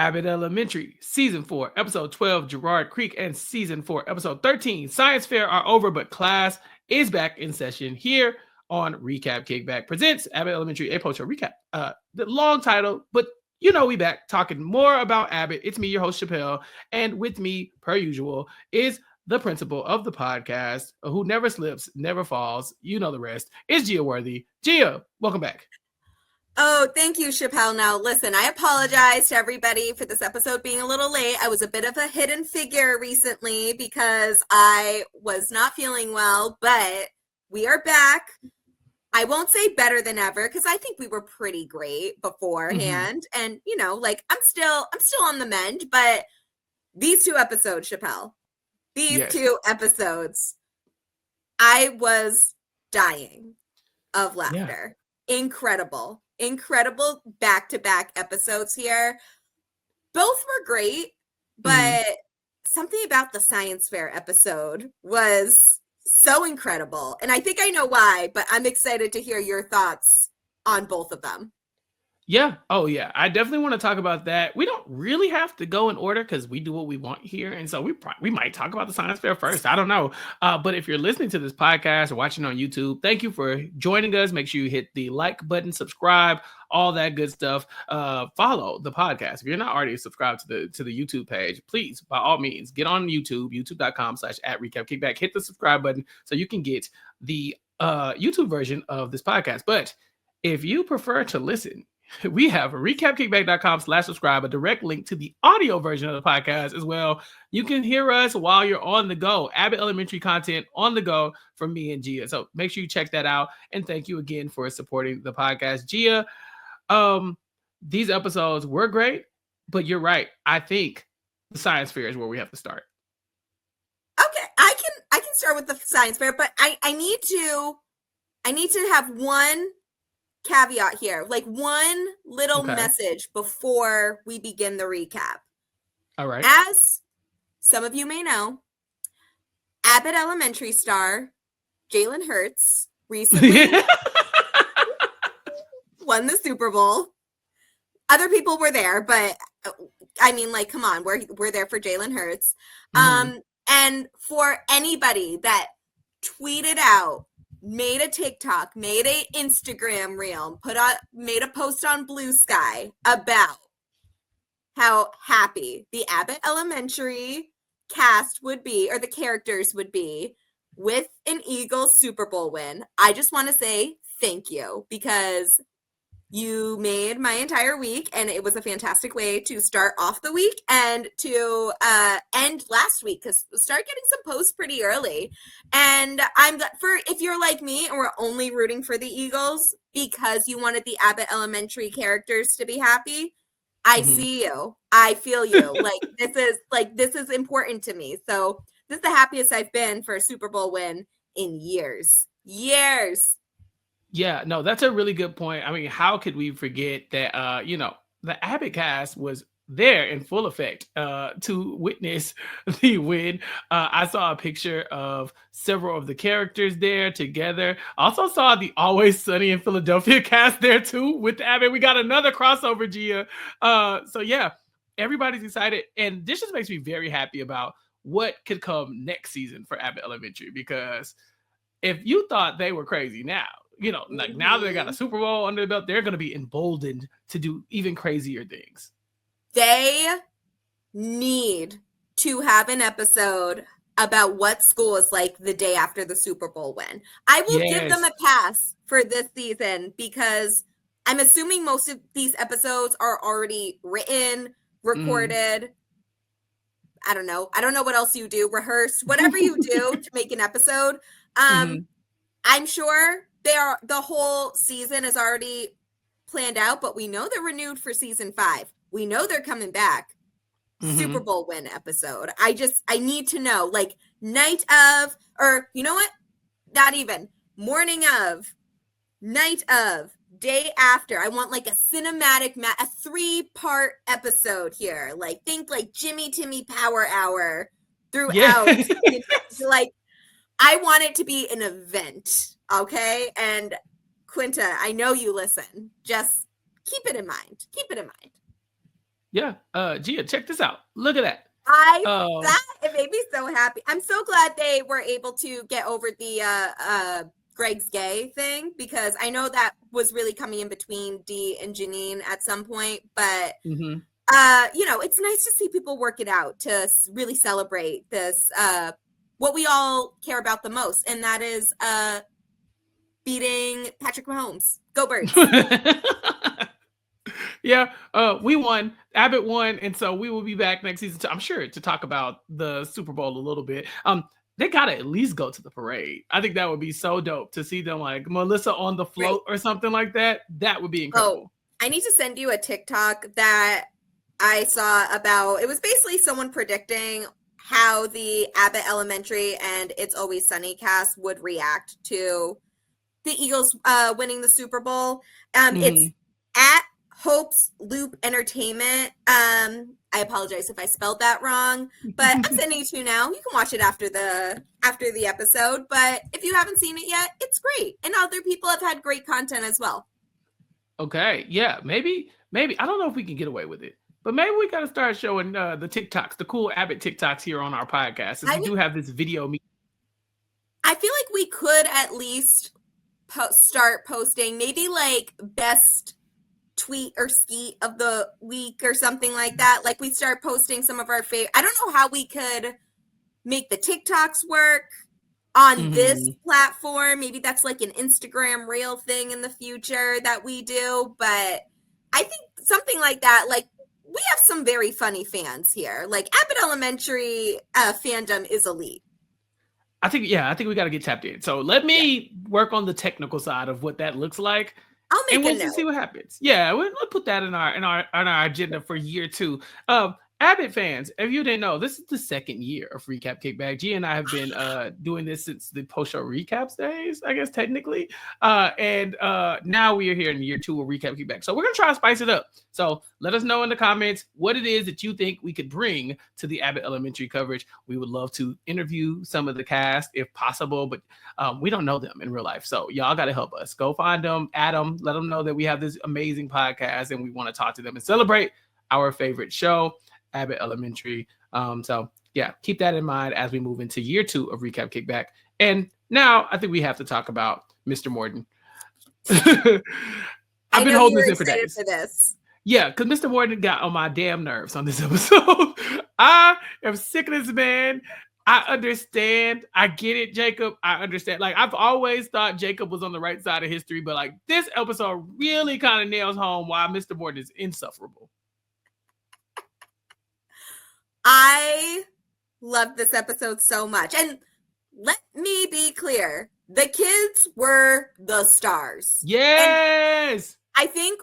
Abbott Elementary, Season 4, Episode 12, Girard Creek, and Season 4, Episode 13, Science Fair are over, but class is back in session here on Recap Kickback presents Abbott Elementary, a Post Show Recap. The long title, but you know we back talking more about Abbott. It's me, your host, Chappell, and with me, per usual, is the principal of the podcast, who never slips, never falls. You know the rest. It's Gia Worthy. Gia, welcome back. Oh, thank you, Chappell. Now, listen, I apologize to everybody for this episode being a little late. I was a bit of a hidden figure recently because I was not feeling well, but we are back. I won't say better than ever because I think we were pretty great beforehand. Mm-hmm. And, you know, like I'm still on the mend, but these two episodes, Chappell, two episodes, I was dying of laughter. Yeah. Incredible back-to-back episodes here. Both were great, but something about the science fair episode was so incredible. And I think I know why, but I'm excited to hear your thoughts on both of them. Yeah. Oh, yeah. I definitely want to talk about that. We don't really have to go in order because we do what we want here. And so we might talk about the science fair first. I don't know. But if you're listening to this podcast or watching on YouTube, thank you for joining us. Make sure you hit the like button, subscribe, all that good stuff. Follow the podcast. If you're not already subscribed to the YouTube page, please, by all means, get on YouTube, youtube.com/@recapkickback. Hit the subscribe button so you can get the YouTube version of this podcast. But if you prefer to listen, we have recapkickback.com/subscribe, a direct link to the audio version of the podcast as well. You can hear us while you're on the go. Abbott Elementary content on the go from me and Gia. So make sure you check that out. And thank you again for supporting the podcast. Gia, these episodes were great, but you're right. I think the science fair is where we have to start. Okay, I can start with the science fair, but I need to have one caveat here, like one little message before we begin the recap. All right. As some of you may know, Abbott Elementary star Jalen Hurts recently won the Super Bowl. Other people were there, but I mean, like, come on, we're there for Jalen Hurts. And for anybody that tweeted out, made a TikTok, made an Instagram reel, made a post on Blue Sky about how happy the Abbott Elementary cast would be, or the characters would be, with an Eagles Super Bowl win. I just want to say thank you, because you made my entire week, and it was a fantastic way to start off the week and to end last week, because we started getting some posts pretty early. And if you're like me and we're only rooting for the Eagles because you wanted the Abbott Elementary characters to be happy, I see you. I feel you. This is important to me. So this is the happiest I've been for a Super Bowl win in years. Yeah, no, that's a really good point. I mean, how could we forget that, the Abbott cast was there in full effect to witness the win. I saw a picture of several of the characters there together. I also saw the Always Sunny in Philadelphia cast there too with Abbott. We got another crossover, Gia. So yeah, everybody's excited. And this just makes me very happy about what could come next season for Abbott Elementary, because if you thought they were crazy now, like now they got a Super Bowl under the belt, they're going to be emboldened to do even crazier things. They need to have an episode about what school is like the day after the Super Bowl win. I will give them a pass for this season, because I'm assuming most of these episodes are already written, recorded. I don't know what else you do, rehearsed, whatever you do to make an episode. I'm sure the whole season is already planned out, but we know they're renewed for season 5. We know they're coming back. Super Bowl win episode. I need to know, like, night of, or you know what? Not even morning of, night of, day after. I want like a cinematic, a 3-part episode here. Like, think like Jimmy Timmy Power Hour throughout. Like, I want it to be an event, okay? And Quinta, I know you listen. Just keep it in mind. Yeah. Gia, check this out. Look at that. It made me so happy. I'm so glad they were able to get over the Greg's gay thing, because I know that was really coming in between Dee and Janine at some point, but it's nice to see people work it out to really celebrate this, what we all care about the most, and that is beating Patrick Mahomes. Go Birds. Yeah, we won. Abbott won, and so we will be back next season, I'm sure, to talk about the Super Bowl a little bit. They gotta at least go to the parade. I think that would be so dope to see them, like Melissa on the float or something like that. That would be incredible. I need to send you a TikTok that I saw about, it was basically someone predicting how the Abbott Elementary and It's Always Sunny cast would react to the Eagles winning the Super Bowl. It's at Hope's Loop Entertainment. I apologize if I spelled that wrong, but I'm sending it to you now. You can watch it after the episode, but if you haven't seen it yet, it's great. And other people have had great content as well. Okay, yeah, maybe I don't know if we can get away with it, but maybe we got to start showing the TikToks, the cool Abbott TikToks here on our podcast, since we do have this video. I feel like we could at least start posting maybe like best tweet or skeet of the week or something like that. Like we start posting some of our favorite. I don't know how we could make the TikToks work on this platform. Maybe that's like an Instagram reel thing in the future that we do. But I think something like that, like we have some very funny fans here. Like Abbott Elementary fandom is elite. I think we got to get tapped in. So let me work on the technical side of what that looks like. I'll make and we'll see what happens. Yeah, we'll put that in our agenda for year 2. Abbott fans, if you didn't know, this is the second year of Recap Kickback. Gia and I have been doing this since the Post Show Recaps days, I guess, technically. And now we are here in year 2 of Recap Kickback. So we're going to try to spice it up. So let us know in the comments what it is that you think we could bring to the Abbott Elementary coverage. We would love to interview some of the cast if possible, but we don't know them in real life. So y'all got to help us. Go find them, add them, let them know that we have this amazing podcast and we want to talk to them and celebrate our favorite show, Abbott Elementary. So yeah, keep that in mind as we move into year 2 of Recap Kickback. And now I think we have to talk about Mr. Morton. I've been holding this in for days. Yeah, because Mr. Morton got on my damn nerves on this episode. I am sick of this man. I understand. I get it, Jacob. I understand. Like, I've always thought Jacob was on the right side of history, but like this episode really kind of nails home why Mr. Morton is insufferable. I love this episode so much. And let me be clear, the kids were the stars. Yes. And I think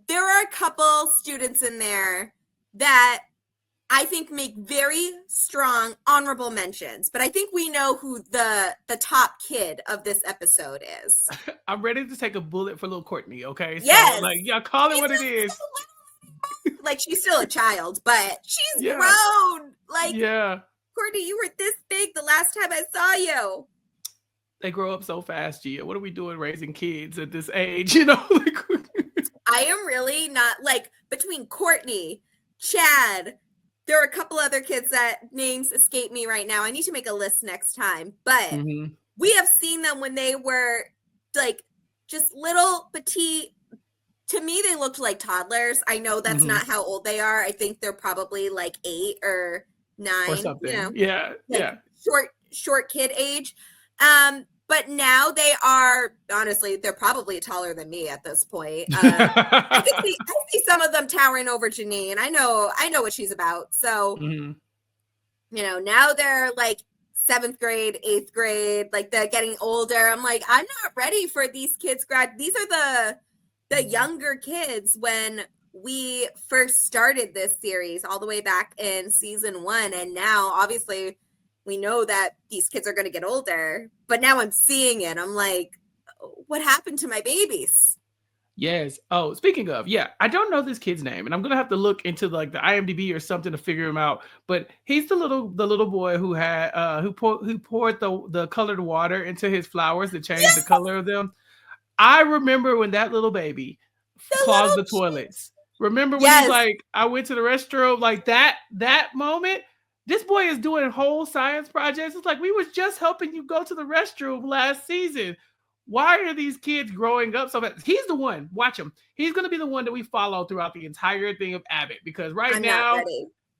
there are a couple students in there that I think make very strong honorable mentions, but I think we know who the top kid of this episode is. I'm ready to take a bullet for little Courtney, okay? So, yes. Like, y'all call it what it is. Like, she's still a child, but she's grown. Like, Courtney, you were this big the last time I saw you. They grow up so fast, Gia. What are we doing raising kids at this age? You know, I am really not, like, between Courtney, Chad, there are a couple other kids that names escape me right now. I need to make a list next time. But we have seen them when they were, like, just little petite. To me, they looked like toddlers. I know that's not how old they are. I think they're probably like 8 or 9 or something. You know, yeah. Short kid age. But now they are, honestly, they're probably taller than me at this point. I see some of them towering over Janine. I know what she's about. So, now they're like 7th grade, 8th grade, like they're getting older. I'm like, I'm not ready for these kids These are the younger kids when we first started this series all the way back in season 1. And now obviously we know that these kids are going to get older, but now I'm seeing it. I'm like, what happened to my babies? Yes. Oh, speaking of, I don't know this kid's name and I'm going to have to look into like the IMDb or something to figure him out. But he's the little boy who had, who poured the colored water into his flowers to change the color of them. I remember when that little baby clogged the toilets. Remember when he's like, I went to the restroom, like that moment. This boy is doing whole science projects. It's like, we was just helping you go to the restroom last season. Why are these kids growing up so fast? He's the one. Watch him. He's going to be the one that we follow throughout the entire thing of Abbott, because now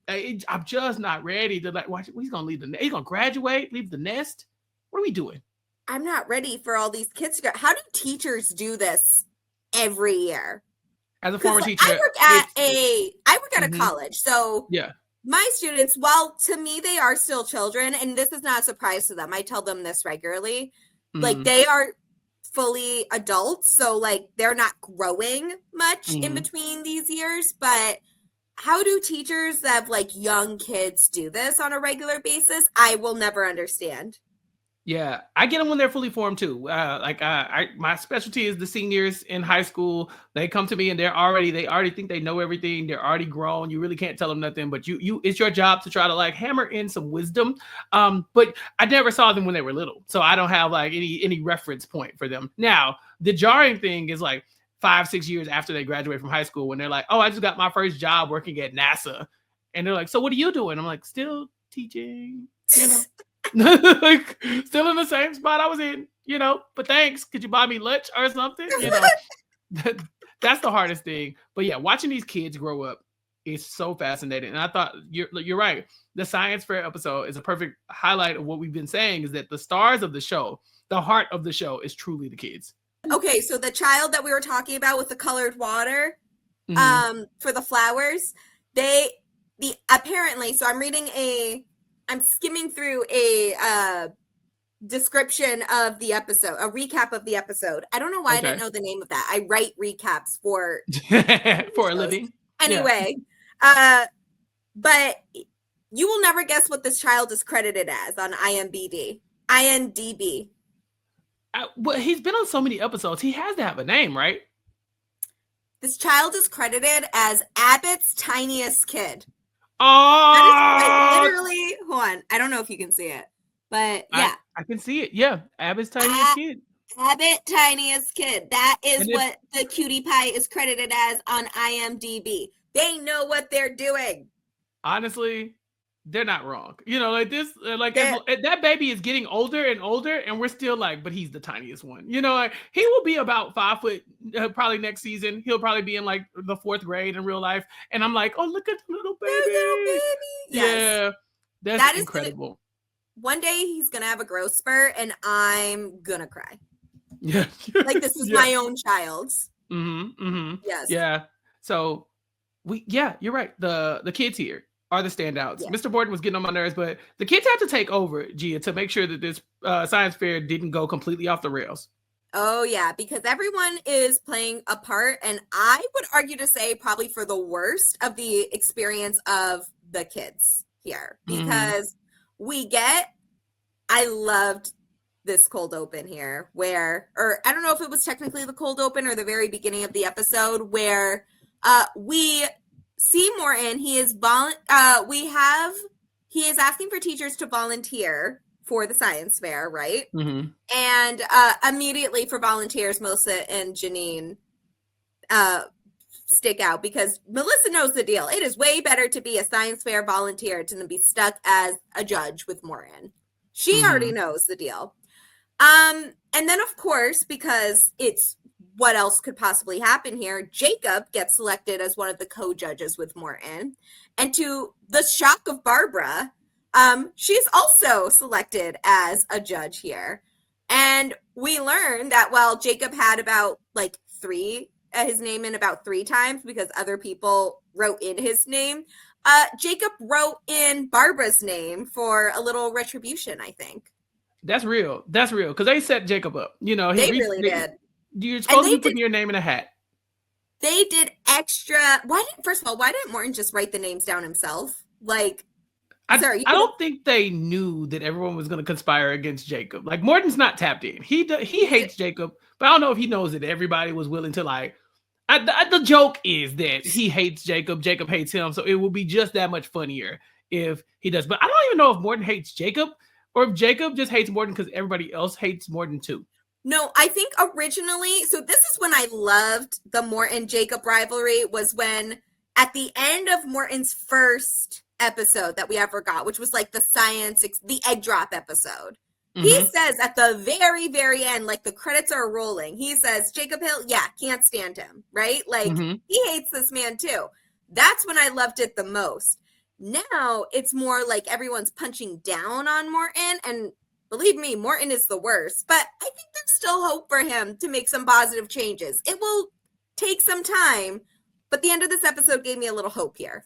I'm just not ready to watch. He's going to leave he's going to graduate, leave the nest. What are we doing? I'm not ready for all these kids to go. How do teachers do this every year? As a former teacher, I work at a college, so yeah. My students, well, to me, they are still children, and this is not a surprise to them. I tell them this regularly. Like, they are fully adults, so, like, they're not growing much in between these years, but how do teachers that have, like, young kids do this on a regular basis? I will never understand. Yeah, I get them when they're fully formed too. My specialty is the seniors in high school. They come to me and they already think they know everything. They're already grown. You really can't tell them nothing, but it's your job to try to like hammer in some wisdom. But I never saw them when they were little, so I don't have like any reference point for them. Now, the jarring thing is like 5-6 years after they graduate from high school, when they're like, "Oh, I just got my first job working at NASA," and they're like, "So what are you doing?" I'm like, "Still teaching, you know." Like, still in the same spot I was in, but thanks. Could you buy me lunch or something? That's the hardest thing. But yeah, watching these kids grow up is so fascinating. And I thought you're right. The science fair episode is a perfect highlight of what we've been saying, is that the stars of the show, the heart of the show, is truly the kids. Okay, so the child that we were talking about with the colored water, for the flowers, apparently, so I'm skimming through a description of the episode, a recap of the episode. I don't know why I didn't know the name of that. I write recaps for for a living. Anyway, but you will never guess what this child is credited as on IMDb. Well, he's been on so many episodes. He has to have a name, right? This child is credited as Abbott's tiniest kid. Oh, literally, hold on. I don't know if you can see it, but yeah. I can see it. Yeah. Abbott's tiniest kid. Abbott tiniest kid. That is what the cutie pie is credited as on IMDb. They know what they're doing. Honestly, they're not wrong. Like this, that baby is getting older and older, and we're still like, but he's the tiniest one. Like, he will be about 5 foot probably next season. He'll probably be in like the 4th grade in real life, and I'm like, oh, look at the little baby. Yes. Yeah, that's incredible. One day he's gonna have a growth spurt, and I'm gonna cry. Yeah, like this is my own child's. Yes. Yeah. So you're right. The kids here are the standouts. Yeah. Mr. Borden was getting on my nerves, but the kids had to take over, Gia, to make sure that this science fair didn't go completely off the rails. Oh, yeah, because everyone is playing a part, and I would argue to say probably for the worst of the experience of the kids here, because I loved this cold open here or I don't know if it was technically the cold open or the very beginning of the episode, where we see Morton. He is asking for teachers to volunteer for the science fair, right? And immediately for volunteers, Melissa and Janine stick out, because Melissa knows the deal. It is way better to be a science fair volunteer than to be stuck as a judge with Morton. She already knows the deal. And then, of course, because it's what else could possibly happen here, Jacob gets selected as one of the co-judges with Morton. And to the shock of Barbara, she's also selected as a judge here. And we learn that while Jacob had about like his name in about 3 times because other people wrote in his name, Jacob wrote in Barbara's name for a little retribution, I think. That's real. Because they set Jacob up. They really did. You're supposed to be putting your name in a hat. They did extra. Why didn't Morton just write the names down himself? Like, I don't think they knew that everyone was going to conspire against Jacob. Like, Morton's not tapped in. He hates Jacob, but I don't know if he knows that everybody was willing to like. The joke is that he hates Jacob. Jacob hates him. So it will be just that much funnier if he does. But I don't even know if Morton hates Jacob or if Jacob just hates Morton because everybody else hates Morton too. No, I think originally, so this is when I loved the Morton-Jacob rivalry, was when at the end of Morton's first episode that we ever got, which was like the egg drop episode, he says at the very, very end, like the credits are rolling, he says, Jacob Hill, yeah, can't stand him, right? Like, he hates this man too. That's when I loved it the most. Now it's more like everyone's punching down on Morton, and believe me, Morton is the worst, but I think there's still hope for him to make some positive changes. It will take some time, but the end of this episode gave me a little hope here.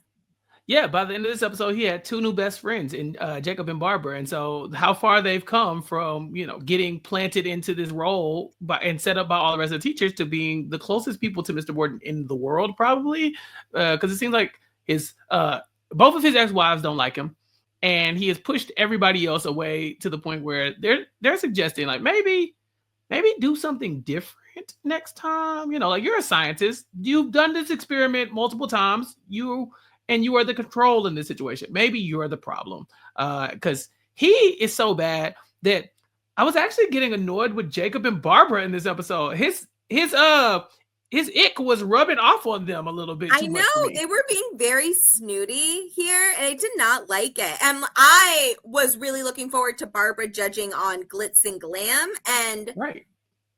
Yeah, by the end of this episode, he had two new best friends in Jacob and Barbara. And so how far they've come from, getting planted into this role and set up by all the rest of the teachers to being the closest people to Mr. Morton in the world, probably. Because it seems like both of his ex-wives don't like him. And he has pushed everybody else away to the point where they're suggesting, like, maybe do something different next time. Like, you're a scientist. You've done this experiment multiple times. You are the control in this situation. Maybe you're the problem. Because he is so bad that I was actually getting annoyed with Jacob and Barbara in this episode. His ick was rubbing off on them a little bit. I know, they were being very snooty here, and I did not like it. And I was really looking forward to Barbara judging on glitz and glam, and right.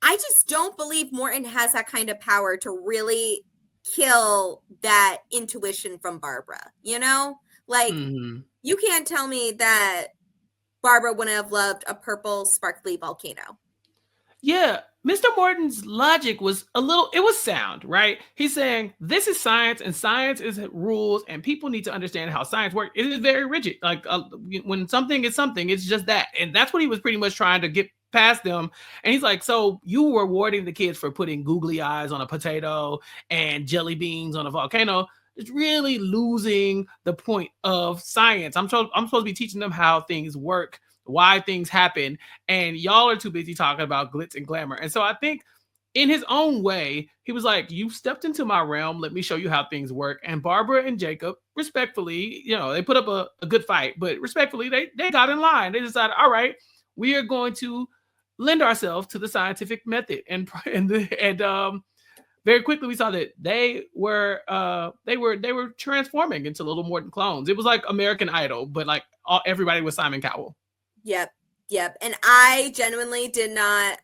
I just don't believe Morton has that kind of power to really kill that intuition from Barbara. Like, you can't tell me that Barbara wouldn't have loved a purple sparkly volcano. Yeah, Mr. Morton's logic was it was sound, right? He's saying this is science and science is rules and people need to understand how science works. It is very rigid. Like when something is something, it's just that. And that's what he was pretty much trying to get past them. And he's like, so you were rewarding the kids for putting googly eyes on a potato and jelly beans on a volcano. It's really losing the point of science. I'm supposed to be teaching them how things work, why things happen, and y'all are too busy talking about glitz and glamour. And so I think in his own way, he was like, you stepped into my realm, let me show you how things work. And Barbara and Jacob, respectfully, they put up a good fight, but respectfully, they got in line. They decided, all right, we are going to lend ourselves to the scientific method. And very quickly we saw that they were transforming into little Morton clones. It was like American Idol, but like everybody was Simon Cowell. Yep. And I genuinely did not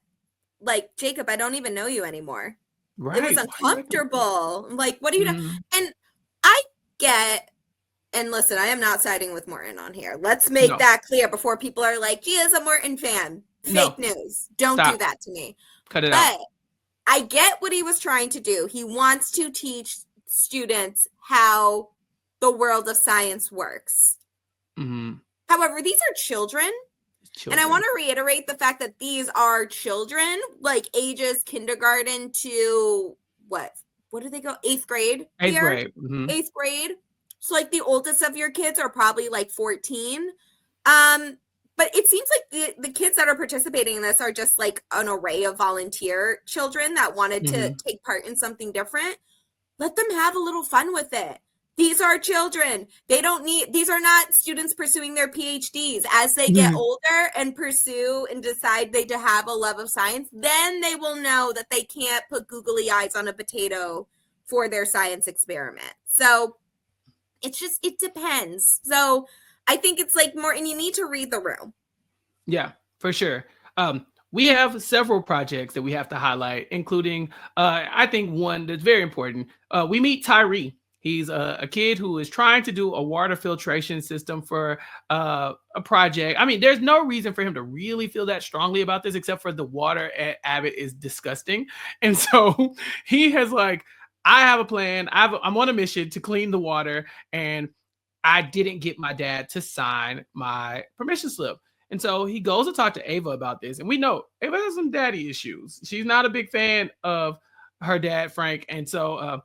like, Jacob, I don't even know you anymore. Right. It was uncomfortable. Like, what do you know? And I get, and listen, I am not siding with Morton on here. Let's make that clear before people are like, Gia's a Morton fan. Fake news. Don't do that to me. Cut it out. I get what he was trying to do. He wants to teach students how the world of science works. However, these are children. And I want to reiterate the fact that these are children, like ages kindergarten to what do they go? 8th grade? 8th grade. 8th grade. So like the oldest of your kids are probably like 14. But it seems like the kids that are participating in this are just like an array of volunteer children that wanted to take part in something different. Let them have a little fun with it. These are children. These are not students pursuing their PhDs. As they get older and pursue and decide they to have a love of science, then they will know that they can't put googly eyes on a potato for their science experiment. So it depends. So I think it's like Morton, you need to read the room. Yeah, for sure. We have several projects that we have to highlight, including, I think one that's very important. We meet Tyree. He's a kid who is trying to do a water filtration system for a project. I mean, there's no reason for him to really feel that strongly about this, except for the water at Abbott is disgusting. And so he has like, I have a plan. I'm on a mission to clean the water, and I didn't get my dad to sign my permission slip. And so he goes to talk to Ava about this. And we know Ava has some daddy issues. She's not a big fan of her dad, Frank. And so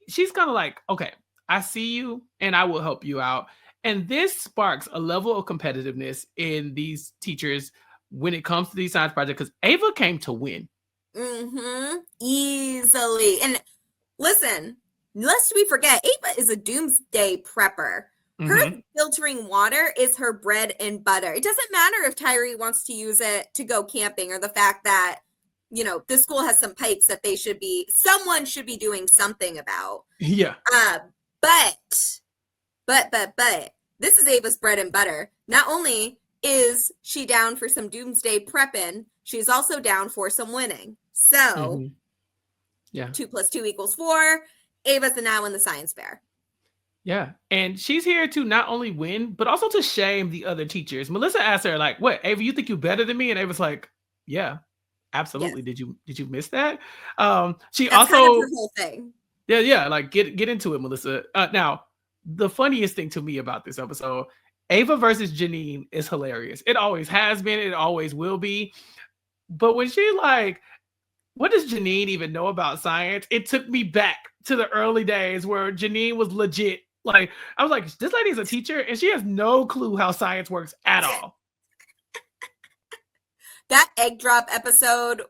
she's kind of like, okay, I see you and I will help you out. And this sparks a level of competitiveness in these teachers when it comes to these science projects, because Ava came to win. Easily. And listen, lest we forget, Ava is a doomsday prepper. Her Mm-hmm. filtering water is her bread and butter. It doesn't matter if Tyree wants to use it to go camping, or the fact that, you know, this school has some pipes that someone should be doing something about. Yeah. But this is Ava's bread and butter. Not only is she down for some doomsday prepping, she's also down for some winning. So, yeah, 2 + 2 = 4. Ava's the now in the science fair. Yeah, and she's here to not only win, but also to shame the other teachers. Melissa asked her, like, "What, Ava? You think you're better than me?" And Ava's like, "Yeah, absolutely. Yes. Did you miss that?" She That's also kind of her whole thing. Yeah, like get into it, Melissa. Now, the funniest thing to me about this episode, Ava versus Janine is hilarious. It always has been. It always will be. But when she like, what does Janine even know about science? It took me back to the early days where Janine was legit. Like, I was like, this lady's a teacher and she has no clue how science works at all. That egg drop episode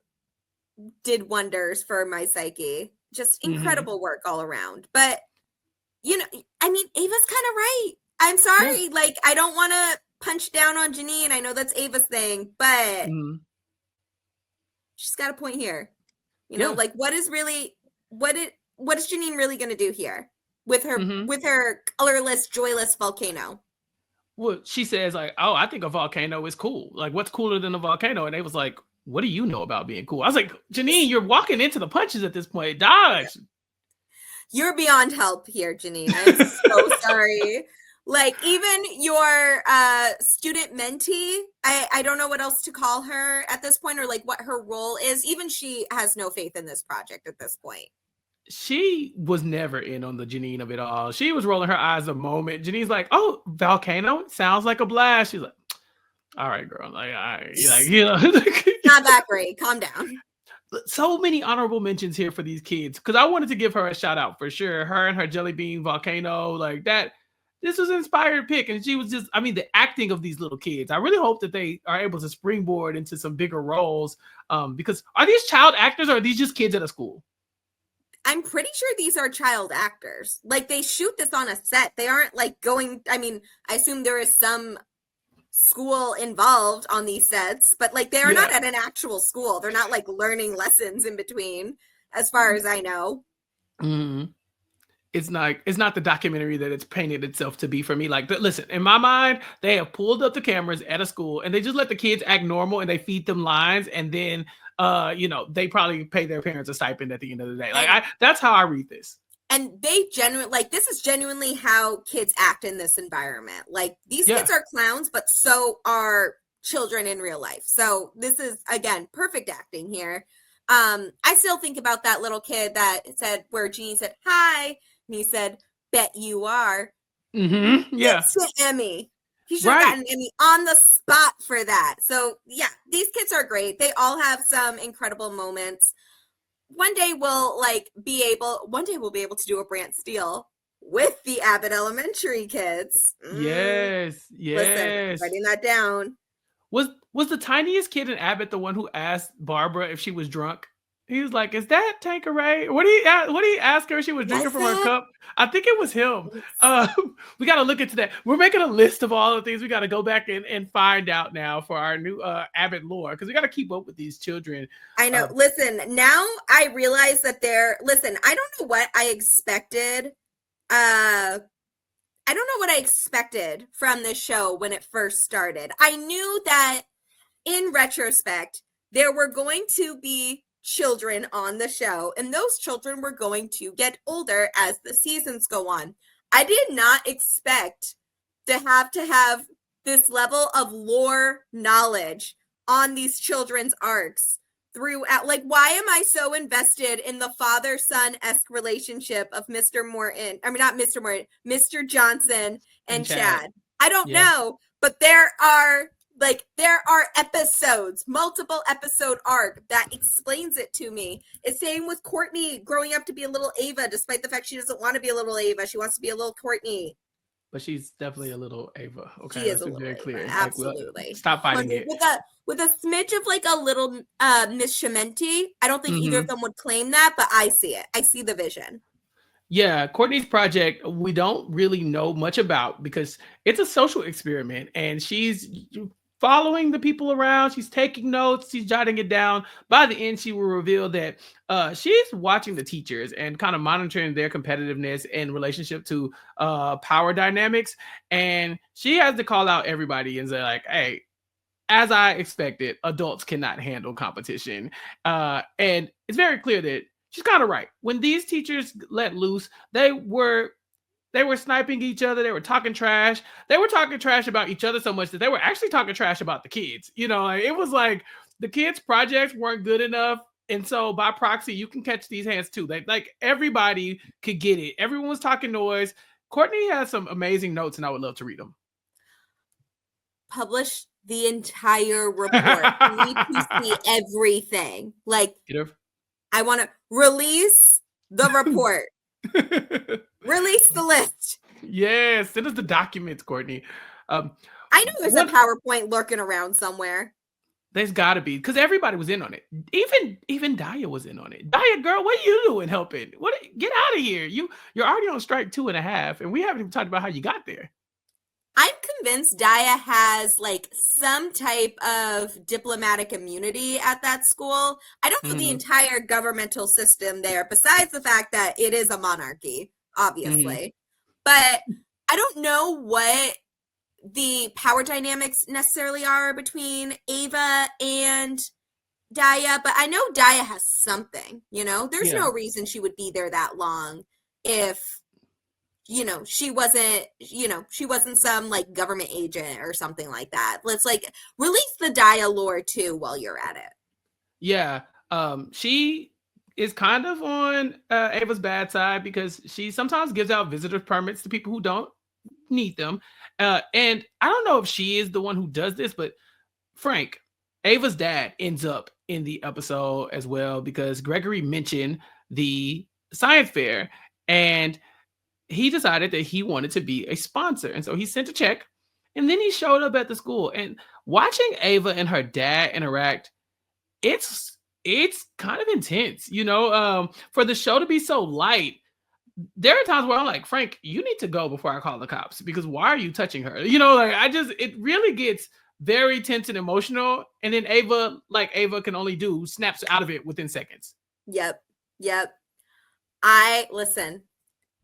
did wonders for my psyche. Just incredible work all around. But, you know, I mean, Ava's kind of right. I'm sorry. Yeah. Like, I don't want to punch down on Janine. I know that's Ava's thing, but she's got a point here. You know, like, what is Janine really going to do here with her colorless, joyless volcano? Well, she says, like, oh, I think a volcano is cool. Like, what's cooler than a volcano? And they was like, what do you know about being cool? I was like, Janine, you're walking into the punches at this point. Dodge. You're beyond help here, Janine. I'm so sorry. Like, even your student mentee, I don't know what else to call her at this point, or like what her role is. Even she has no faith in this project at this point. She was never in on the Janine of it all. She was rolling her eyes a moment. Janine's like, oh, volcano? Sounds like a blast. She's like, all right, girl. Like, all right. Like, you know. Not that great. Calm down. So many honorable mentions here for these kids, because I wanted to give her a shout out for sure. Her and her jelly bean volcano, like that. This was an inspired pick, and she was just, I mean, the acting of these little kids. I really hope that they are able to springboard into some bigger roles, because are these child actors or are these just kids at a school? I'm pretty sure these are child actors. Like, they shoot this on a set. They aren't like going, I mean, I assume there is some school involved on these sets, but like they are not at an actual school. They're not like learning lessons in between, as far as I know. It's not the documentary that it's painted itself to be for me. Like, listen, in my mind, they have pulled up the cameras at a school and they just let the kids act normal and they feed them lines, and then you know, they probably pay their parents a stipend at the end of the day. Like, that's how I read this. And they genuinely, like, this is genuinely how kids act in this environment. Like, these kids are clowns, but so are children in real life. So this is, again, perfect acting here. I still think about that little kid that said, where Jeannie said, hi, and he said, bet you are. Yeah. It's an Emmy. He should have gotten an Emmy on the spot for that. So, yeah, these kids are great. They all have some incredible moments. One day we'll be able to do a Brant Steele with the Abbott Elementary kids. Yes. Listen, writing that down. Was the tiniest kid in Abbott the one who asked Barbara if she was drunk? He was like, "Is that Tanqueray?" What did he ask her if she was drinking from her cup? I think it was him. We got to look into that. We're making a list of all the things we got to go back and find out now for our new Abbott lore, because we got to keep up with these children. I know. Listen, now I realize that I don't know what I expected. I don't know what I expected from this show when it first started. I knew that in retrospect, there were going to be children on the show, and those children were going to get older as the seasons go on. I did not expect to have this level of lore knowledge on these children's arcs throughout. Like, why am I so invested in the father-son-esque relationship of Mr. Morton? I mean, not Mr. Morton, Mr. Johnson and Chad. I don't know, but there are episodes, multiple episode arc that explains it to me. It's same with Courtney growing up to be a little Ava, despite the fact she doesn't want to be a little Ava. She wants to be a little Courtney. But she's definitely a little Ava. Okay, she is a little very clear. Ava, absolutely. Stop fighting it. With a smidge of like a little Miss Chimenti. I don't think either of them would claim that, but I see it. I see the vision. Yeah, Courtney's project, we don't really know much about because it's a social experiment and she's following the people around. She's taking notes, she's jotting it down. By the end, she will reveal that she's watching the teachers and kind of monitoring their competitiveness in relationship to power dynamics. And she has to call out everybody and say, like, hey, as I expected, adults cannot handle competition. And it's very clear that she's kind of right. When these teachers let loose, they were sniping each other. They were talking trash. They were talking trash about each other so much that they were actually talking trash about the kids. Like, it was like the kids' projects weren't good enough. And so by proxy, you can catch these hands too. Like everybody could get it. Everyone was talking noise. Courtney has some amazing notes, and I would love to read them. Publish the entire report. We need to see everything. Like, I want to release the report. Release the list. Yes, send us the documents, Courtney. I know there's a PowerPoint lurking around somewhere. There's got to be, because everybody was in on it. Even Dia was in on it. Dia, girl, what are you doing helping? Get out of here. You're already on strike 2.5, and we haven't even talked about how you got there. I'm convinced Dia has like some type of diplomatic immunity at that school. I don't know the entire governmental system there, besides the fact that it is a monarchy, obviously. But I don't know what the power dynamics necessarily are between Ava and Dia, but I know Dia has something, There's no reason she would be there that long if she wasn't some like government agent or something like that. Let's like release the Dia lore too while you're at it. Yeah. She is kind of on Ava's bad side because she sometimes gives out visitor permits to people who don't need them. And I don't know if she is the one who does this, but Frank, Ava's dad, ends up in the episode as well because Gregory mentioned the science fair and he decided that he wanted to be a sponsor. And so he sent a check and then he showed up at the school. And watching Ava and her dad interact, it's kind of intense, for the show to be so light. There are times where I'm like, Frank, you need to go before I call the cops because why are you touching her? It really gets very tense and emotional. And then Ava, like Ava can only do, snaps out of it within seconds. Yep. Listen.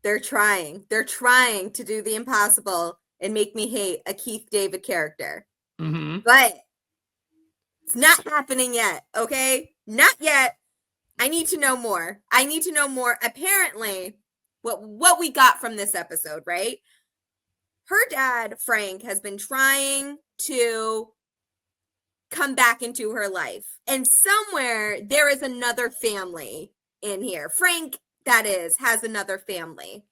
They're trying to do the impossible and make me hate a Keith David character. But it's not happening yet, okay? Not yet. I need to know more. Apparently, what we got from this episode, right? Her dad, Frank, has been trying to come back into her life. And somewhere there is another family in here. Frank, that is, has another family.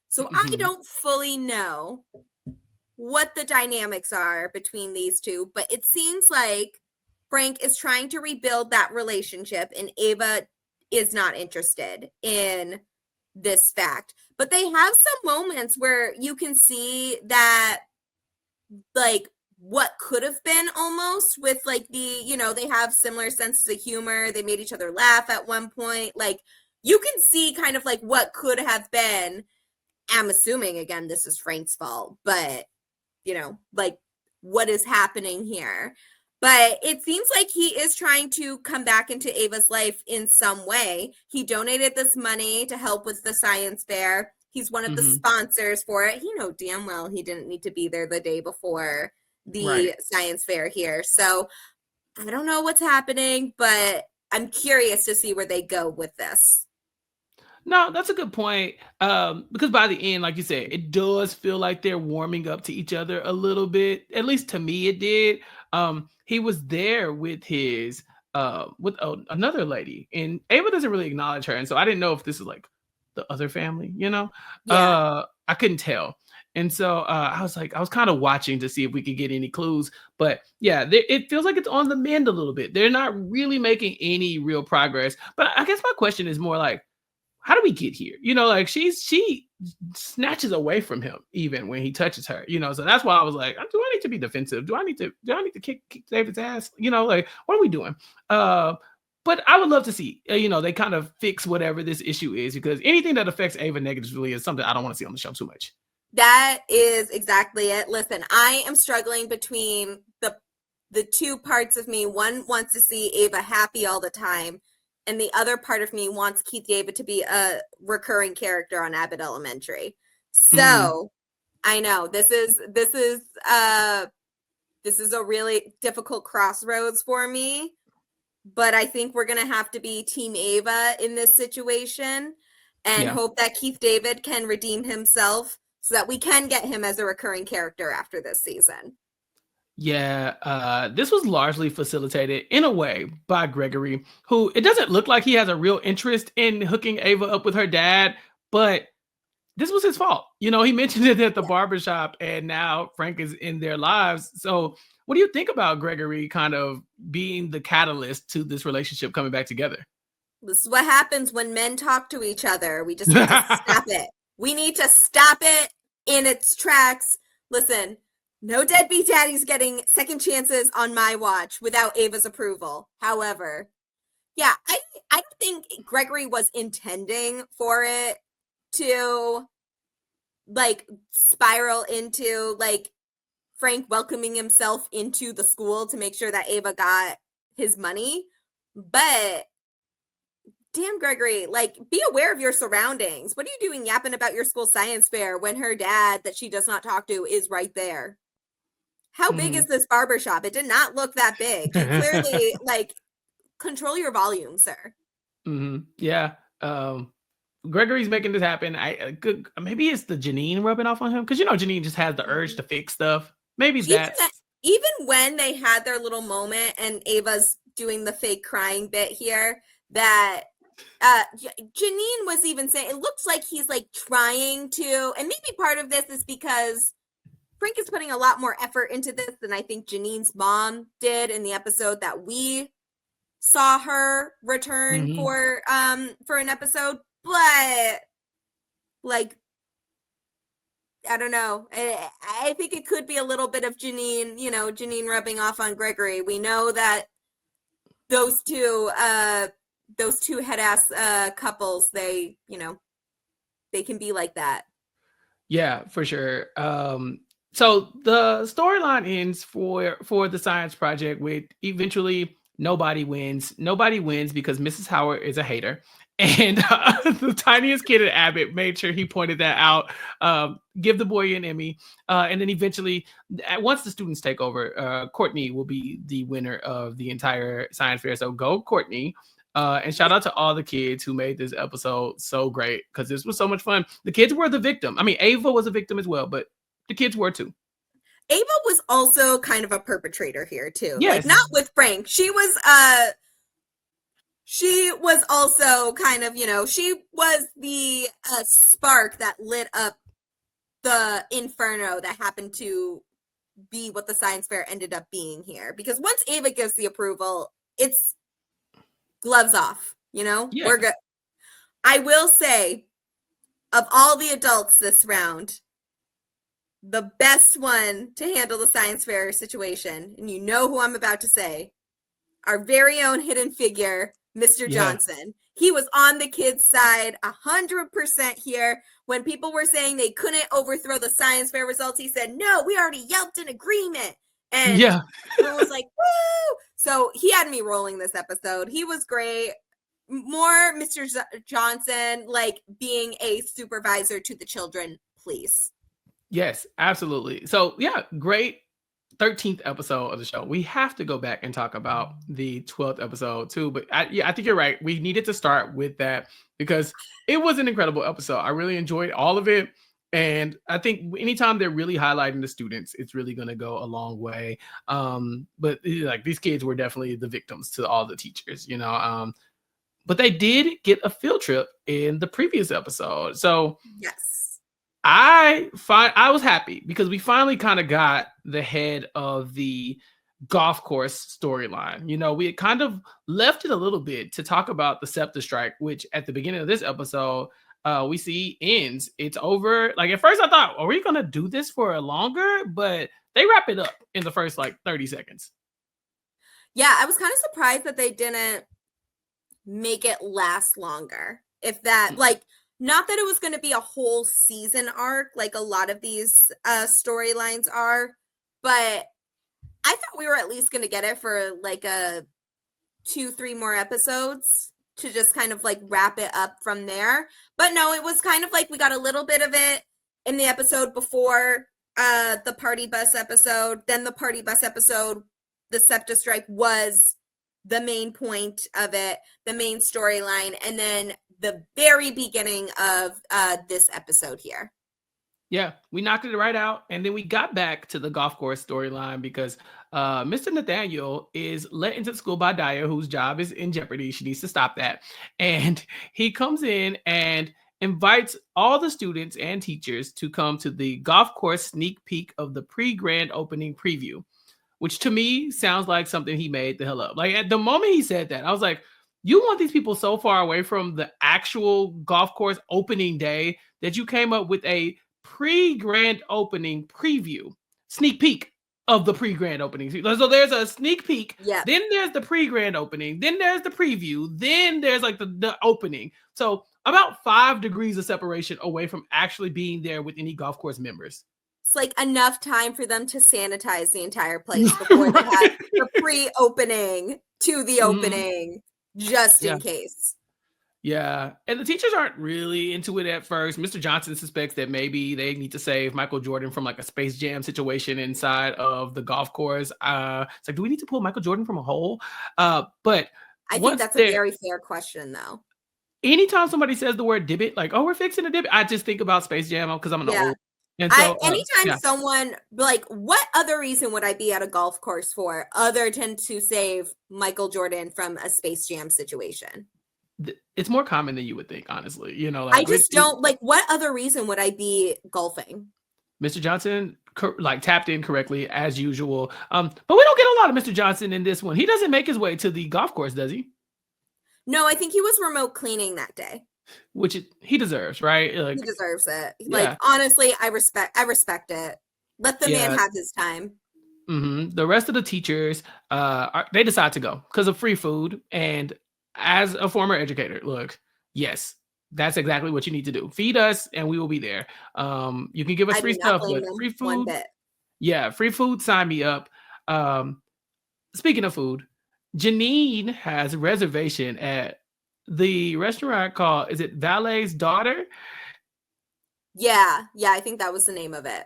So I don't fully know what the dynamics are between these two, but it seems like Frank is trying to rebuild that relationship and Ava is not interested in this fact. But they have some moments where you can see that, like, what could have been almost with, like, they have similar senses of humor. They made each other laugh at one point. Like, you can see kind of like what could have been. I'm assuming, again, this is Frank's fault, but, like what is happening here. But it seems like he is trying to come back into Ava's life in some way. He donated this money to help with the science fair. He's one of the sponsors for it. He knows damn well he didn't need to be there the day before the science fair here. So I don't know what's happening, but I'm curious to see where they go with this. No, that's a good point. Because by the end, like you said, it does feel like they're warming up to each other a little bit. At least to me, it did. He was there with his another lady, and Ava doesn't really acknowledge her, and so I didn't know if this is like the other family. I couldn't tell, and so I was kind of watching to see if we could get any clues. But yeah, it feels like it's on the mend a little bit. They're not really making any real progress. But I guess my question is more like, how do we get here? Like she snatches away from him even when he touches her, so that's why I was like, do I need to be defensive? Do I need to kick David's ass? Like, what are we doing? But I would love to see, they kind of fix whatever this issue is, because anything that affects Ava negatively is something I don't want to see on the show too much. That is exactly it. Listen, I am struggling between the two parts of me. One wants to see Ava happy all the time, and the other part of me wants Keith David to be a recurring character on Abbott Elementary. So I know this is a really difficult crossroads for me, but I think we're gonna have to be Team Ava in this situation and hope that Keith David can redeem himself so that we can get him as a recurring character after this season. Yeah, this was largely facilitated in a way by Gregory, who it doesn't look like he has a real interest in hooking Ava up with her dad, but this was his fault. He mentioned it at the barbershop, and now Frank is in their lives. So what do you think about Gregory kind of being the catalyst to this relationship coming back together? This is what happens when men talk to each other. We just need to stop it. We need to stop it in its tracks. Listen, no deadbeat daddy's getting second chances on my watch without Ava's approval. However, yeah, I don't think Gregory was intending for it to like spiral into like Frank welcoming himself into the school to make sure that Ava got his money. But damn, Gregory, like, be aware of your surroundings. What are you doing yapping about your school science fair when her dad that she does not talk to is right there? How big is this barbershop? It did not look that big. You clearly, like, control your volume, sir. Yeah. Gregory's making this happen. Maybe it's the Janine rubbing off on him, because Janine just has the urge to fix stuff. Maybe even when they had their little moment and Ava's doing the fake crying bit here, that Janine was even saying it looks like he's like trying to, and maybe part of this is because Frank is putting a lot more effort into this than I think Janine's mom did in the episode that we saw her return for an episode. But like, I don't know. I think it could be a little bit of Janine rubbing off on Gregory. We know that those two head ass couples, they can be like that. Yeah, for sure. So the storyline ends for the science project with eventually nobody wins. Nobody wins because Mrs. Howard is a hater. And the tiniest kid at Abbott made sure he pointed that out. Give the boy an Emmy. And then eventually, once the students take over, Courtney will be the winner of the entire science fair. So go, Courtney. And shout out to all the kids who made this episode so great, because this was so much fun. The kids were the victim. I mean, Ava was a victim as well, but the kids were too. Ava was also kind of a perpetrator here too. Yes. Like, not with Frank. She was also kind of, she was the spark that lit up the inferno that happened to be what the science fair ended up being here. Because once Ava gives the approval, it's gloves off, Yeah. We're good. I will say, of all the adults this round, the best one to handle the science fair situation, and you know who I'm about to say, our very own hidden figure, Mr. Johnson. He was on the kids' side 100% here. When people were saying they couldn't overthrow the science fair results, he said, no, we already yelped an agreement. And everyone was like, woo! So he had me rolling this episode. He was great. More Mr. Johnson, like being a supervisor to the children, please. Yes, absolutely. So yeah, great 13th episode of the show. We have to go back and talk about the 12th episode too. But I think you're right. We needed to start with that because it was an incredible episode. I really enjoyed all of it. And I think anytime they're really highlighting the students, it's really going to go a long way. But like, these kids were definitely the victims to all the teachers, but they did get a field trip in the previous episode. So yes, I was happy because we finally kind of got the head of the golf course storyline. We had kind of left it a little bit to talk about the SEPTA strike, which at the beginning of this episode, we see ends. It's over. Like, at first I thought, are we going to do this for longer? But they wrap it up in the first 30 seconds. Yeah, I was kind of surprised that they didn't make it last longer. If that, like, not that it was going to be a whole season arc like a lot of these storylines are, but I thought we were at least going to get it for like a 2-3 more episodes to just kind of like wrap it up from there. But no, it was kind of like we got a little bit of it in the episode before the party bus episode. Then the party bus episode, the SEPTA strike was the main point of it, the main storyline, and then the very beginning of this episode here. Yeah, we knocked it right out, and then we got back to the golf course storyline because Mr. Nathaniel is let into the school by Daya, whose job is in jeopardy. She needs to stop that. And he comes in and invites all the students and teachers to come to the golf course sneak peek of the pre-grand opening preview, which to me sounds like something he made the hell up. Like at the moment he said that, I was like, you want these people so far away from the actual golf course opening day that you came up with a pre-grand opening preview, sneak peek of the pre-grand opening. So there's a sneak peek, then there's the pre-grand opening, then there's the preview, then there's like the opening. So about 5 degrees of separation away from actually being there with any golf course members. It's like enough time for them to sanitize the entire place before they have the pre-opening to the opening, just in case. Yeah, and the teachers aren't really into it at first. Mr. Johnson suspects that maybe they need to save Michael Jordan from like a Space Jam situation inside of the golf course. It's like, do we need to pull Michael Jordan from a hole? But I think that's a very fair question, though. Anytime somebody says the word divot, like, oh, we're fixing a divot, I just think about Space Jam because I'm an old. And so, anytime someone, like, what other reason would I be at a golf course for other than to save Michael Jordan from a Space Jam situation? It's more common than you would think, honestly. You know, like, I just don't like. What other reason would I be golfing? Mr. Johnson, like, tapped in correctly as usual. But we don't get a lot of Mr. Johnson in this one. He doesn't make his way to the golf course, does he? No, I think he was remote cleaning that day. Which he deserves, right? Like, he deserves it. Like, honestly, I respect it. Let the man have his time. The rest of the teachers, they decide to go because of free food. And as a former educator, look, yes, that's exactly what you need to do. Feed us and we will be there. You can give us free stuff, but free food. Yeah, free food, sign me up. Speaking of food, Janine has a reservation at the restaurant called, is it Valet's Daughter? Yeah, I think that was the name of it.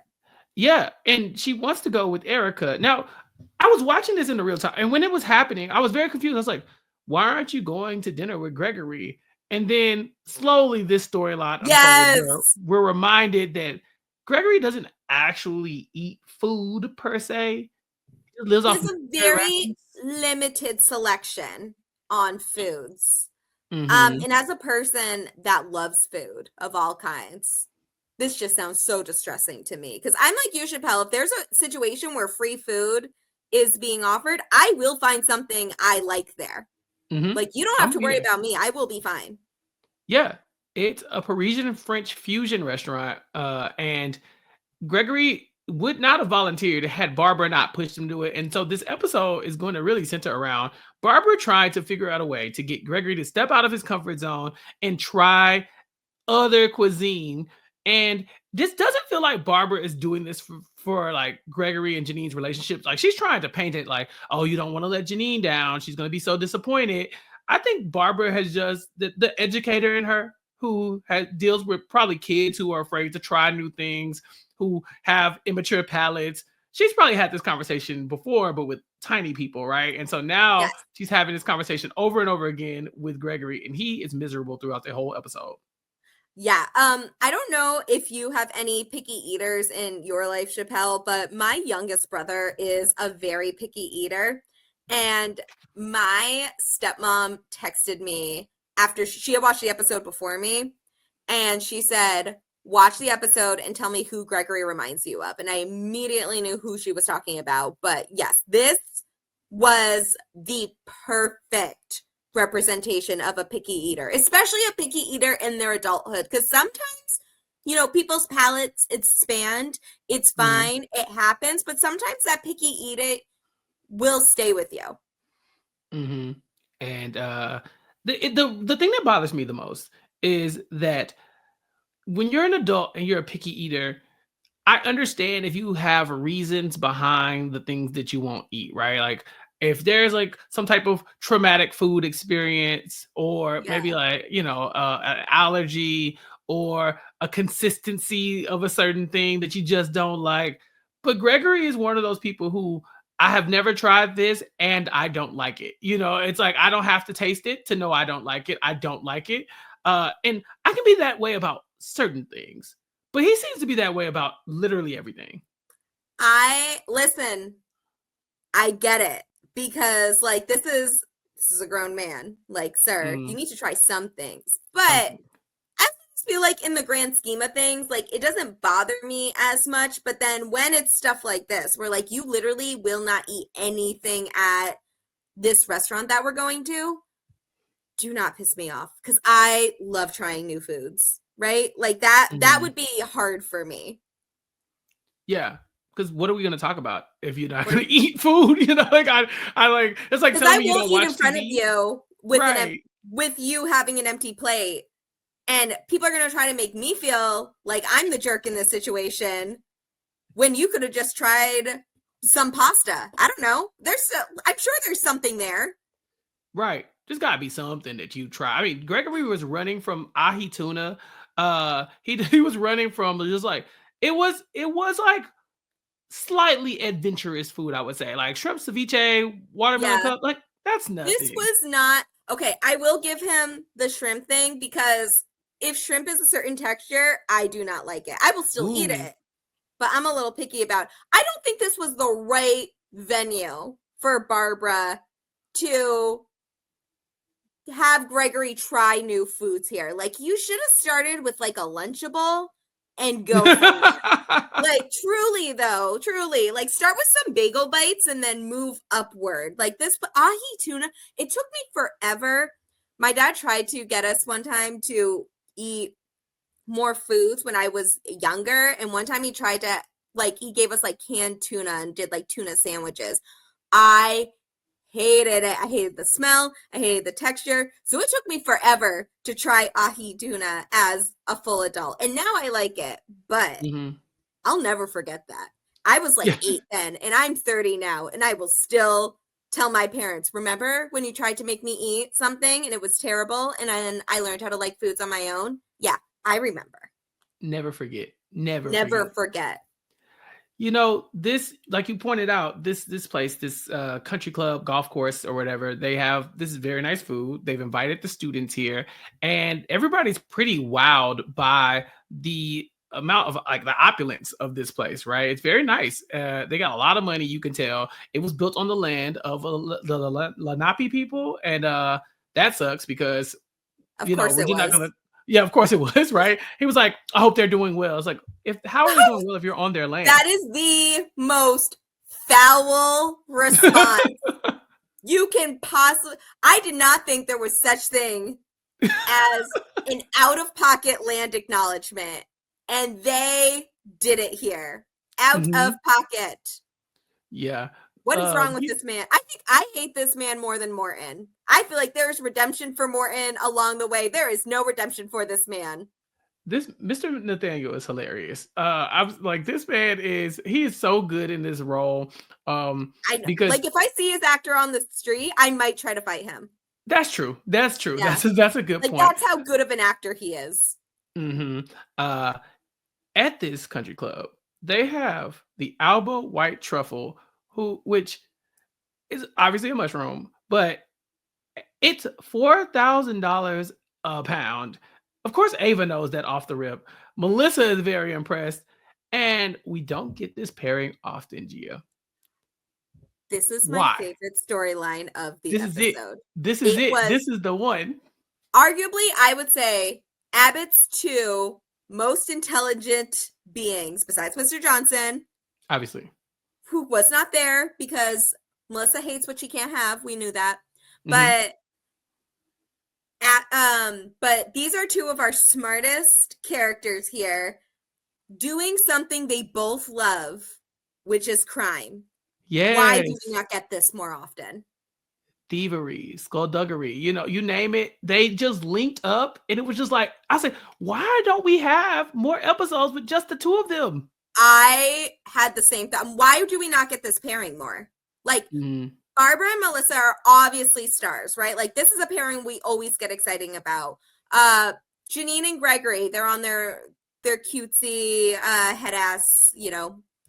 Yeah, and she wants to go with Erica. Now, I was watching this in the real time, and when it was happening, I was very confused. I was like, why aren't you going to dinner with Gregory? And then slowly this storyline unfolds. We're reminded that Gregory doesn't actually eat food per se. He lives off a very limited selection on foods. And as a person that loves food of all kinds, this just sounds so distressing to me. Because I'm like you, Chappell. If there's a situation where free food is being offered, I will find something I like there. Like, you don't have to worry about me. I will be fine. Yeah, it's a Parisian French fusion restaurant. And Gregory would not have volunteered had Barbara not pushed him to it. And so this episode is going to really center around Barbara trying to figure out a way to get Gregory to step out of his comfort zone and try other cuisine. And this doesn't feel like Barbara is doing this for like Gregory and Janine's relationships. Like, she's trying to paint it like, oh, you don't want to let Janine down. She's going to be so disappointed. I think Barbara has just the educator in her who deals with probably kids who are afraid to try new things, who have immature palates. She's probably had this conversation before, but with tiny people, right? And so now she's having this conversation over and over again with Gregory, and he is miserable throughout the whole episode. Yeah. I don't know if you have any picky eaters in your life, Chappell, but my youngest brother is a very picky eater. And my stepmom texted me after she had watched the episode before me. And she said, watch the episode and tell me who Gregory reminds you of. And I immediately knew who she was talking about. But yes, this was the perfect representation of a picky eater, especially a picky eater in their adulthood. Because sometimes, you know, people's palates expand. It's fine. It happens. But sometimes that picky eater will stay with you. And The thing that bothers me the most is that when you're an adult and you're a picky eater, I understand if you have reasons behind the things that you won't eat, right? Like if there's like some type of traumatic food experience, or Yeah. maybe like, an allergy or a consistency of a certain thing that you just don't like. But Gregory is one of those people who I have never tried this and I don't like it. It's like I don't have to taste it to know I don't like it. I don't like it. And I can be that way about certain things. But he seems to be that way about literally everything. Listen, I get it, because like this is a grown man. Like, sir, you need to try some things. But Something. I just feel like in the grand scheme of things, like it doesn't bother me as much. But then when it's stuff like this, where like you literally will not eat anything at this restaurant that we're going to, do not piss me off, because I love trying new foods, right? Like that would be hard for me. Yeah. Because what are we going to talk about if you're not going to eat food? Like I like, it's like telling me you don't watch eat in front TV. of you with Right. with you having an empty plate, and people are going to try to make me feel like I'm the jerk in this situation when you could have just tried some pasta. I don't know. I'm sure there's something there. Right. There's got to be something that you try. I mean, Gregory was running from ahi tuna. He was running from just like it was like slightly adventurous food, I would say, like shrimp ceviche, watermelon cup. Like that's nothing. This was not okay. I will give him the shrimp thing, because if shrimp is a certain texture, I do not like it. I will still eat it, but I'm a little picky about. I don't think this was the right venue for Barbara to have Gregory try new foods here. Like, you should have started with like a Lunchable and go from there. Like, truly, like start with some bagel bites and then move upward. Like this ahi tuna, it took me forever. My dad tried to get us one time to eat more foods when I was younger, and one time he tried to, like, he gave us like canned tuna and did like tuna sandwiches. I hated it. I hated the smell. I hated the texture. So it took me forever to try ahi tuna as a full adult. And now I like it, but I'll never forget that. I was like 8 then, and I'm 30 now, and I will still tell my parents, remember when you tried to make me eat something and it was terrible, and then I learned how to like foods on my own? Yeah, I remember. Never forget. Never forget. This, like you pointed out, this place, this country club, golf course or whatever, they have this very nice food. They've invited the students here, and everybody's pretty wowed by the amount of like the opulence of this place, right? It's very nice. They got a lot of money, you can tell. It was built on the land of the Lenape people, and that sucks because of course we're not gonna. Yeah, of course it was, right? He was like, I hope they're doing well. It's like, how are they doing well if you're on their land? That is the most foul response you can possibly. I did not think there was such thing as an out-of-pocket land acknowledgement, and they did it here. Out of pocket. Yeah. What is wrong with this man? I think I hate this man more than Morton. I feel like there's redemption for Morton along the way. There is no redemption for this man. This Mr. Nathaniel is hilarious. I was like, this man he is so good in this role. I know. Because like if I see his actor on the street, I might try to fight him. That's true. Yeah. That's a good point. That's how good of an actor he is. At this country club, they have the Alba White Truffle, which is obviously a mushroom, but it's $4,000 a pound. Of course, Ava knows that off the rip. Melissa is very impressed, and we don't get this pairing often, Gia. This is my favorite storyline of the episode. This is it. This is the one. Arguably, I would say Abbott's 2 most intelligent beings, besides Mr. Johnson, obviously, who was not there because Melissa hates what she can't have. We knew that. But these are 2 of our smartest characters here doing something they both love, which is crime. Yeah. Why do we not get this more often? thievery, skullduggery, you name it. They just linked up, and it was just like, I said, why don't we have more episodes with just the two of them? I had the same thought. Why do we not get this pairing more? Like, Barbara and Melissa are obviously stars, right? Like, this is a pairing we always get exciting about. Janine and Gregory, they're on their cutesy head ass,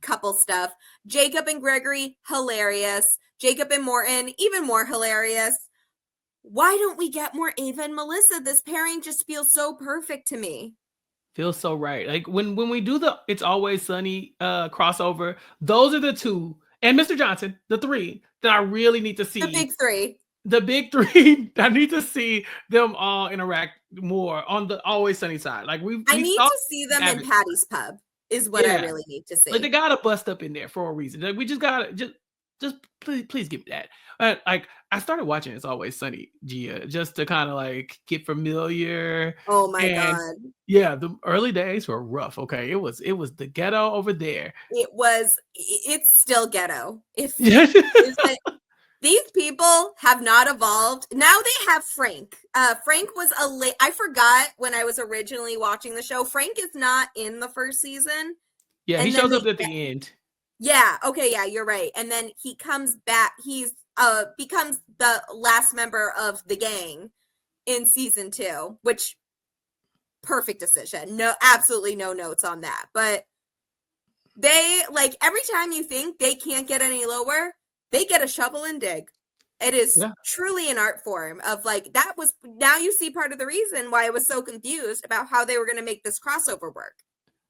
couple stuff. Jacob and Gregory, hilarious. Jacob and Morton, even more hilarious. Why don't we get more Ava and Melissa? This pairing just feels so perfect to me. Feels so right. Like when we do the It's Always Sunny crossover, those are the two, and Mr. Johnson, the three that I really need to see. The big three. The big three. I need to see them all interact more on the Always Sunny side. Like I need to see them in Patty's Pub is what I really need to see. Like they gotta bust up in there for a reason. Like we just gotta just please give me that. Like I started watching It's Always Sunny, Gia, just to kind of like get familiar. Oh my god. Yeah, the early days were rough. Okay, it was the ghetto over there. It's still ghetto. These people have not evolved. Now they have Frank. Frank was I forgot when I was originally watching the show. Frank is not in the first season. Yeah, he shows up at the end. Yeah, okay, yeah, you're right. And then he comes back. He's becomes the last member of the gang in season 2, which perfect decision. No, absolutely no notes on that. But they, like, every time you think they can't get any lower, they get a shovel and dig. It is truly an art form of like, now you see part of the reason why I was so confused about how they were going to make this crossover work.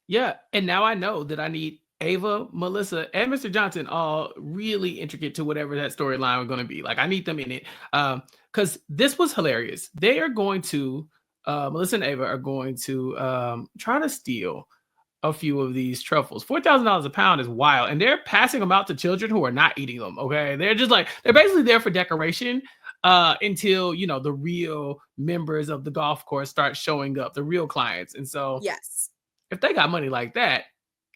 Yeah. And now I know that I need Ava, Melissa, and Mr. Johnson all really intricate to whatever that storyline was going to be. Like I need them in it. Because this was hilarious. They are going to, Melissa and Ava are going to try to steal a few of these truffles. $4,000 a pound is wild, and they're passing them out to children who are not eating them. Okay, they're just like, they're basically there for decoration until the real members of the golf course start showing up, the real clients. And so yes, if they got money like that,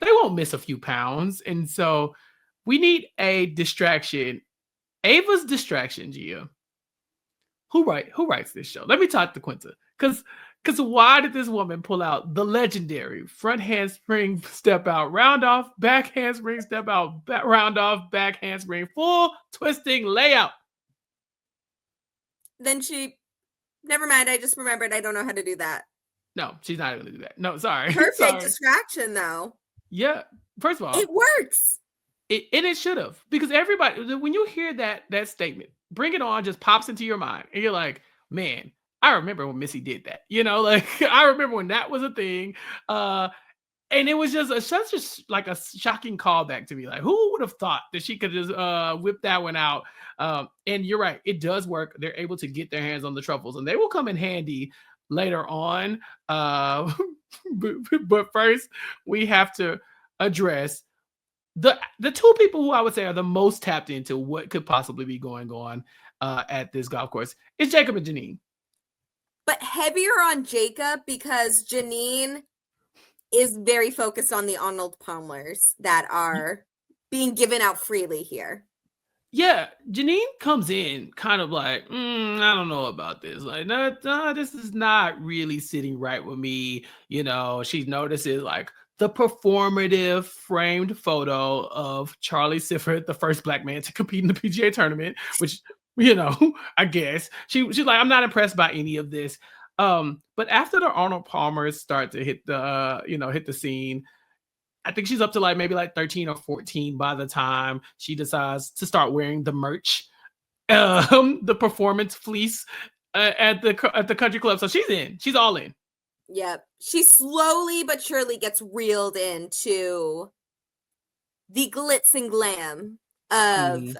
they won't miss a few pounds. And so we need a distraction. Ava's distraction, Gia. Who writes this show? Let me talk to Quinta, because why did this woman pull out the legendary front handspring step out, round off, back handspring step out, round off, back handspring, full twisting layout? Then never mind, I just remembered I don't know how to do that. No, she's not going to do that. No, sorry. Perfect distraction, though. Yeah. First of all, it works. It should have, because everybody, when you hear that statement, Bring It On just pops into your mind, and you're like, man, I remember when Missy did that. Like I remember when that was a thing. And it was just such a shocking callback to me. Like, who would have thought that she could just whip that one out? And you're right, it does work. They're able to get their hands on the truffles, and they will come in handy later on. But first, we have to address the two people who I would say are the most tapped into what could possibly be going on at this golf course. It's Jacob and Janine. But heavier on Jacob, because Janine is very focused on the Arnold Palmers that are being given out freely here. Yeah, Janine comes in kind of like, I don't know about this. Like, no, this is not really sitting right with me. She notices like the performative framed photo of Charlie Sifford, the first Black man to compete in the PGA tournament, which, I guess she's like, I'm not impressed by any of this. But after the Arnold Palmers start to hit the scene, I think she's up to maybe 13 or 14 by the time she decides to start wearing the merch, the performance fleece at the country club. So she's all in. Yep. She slowly but surely gets reeled into the glitz and glam of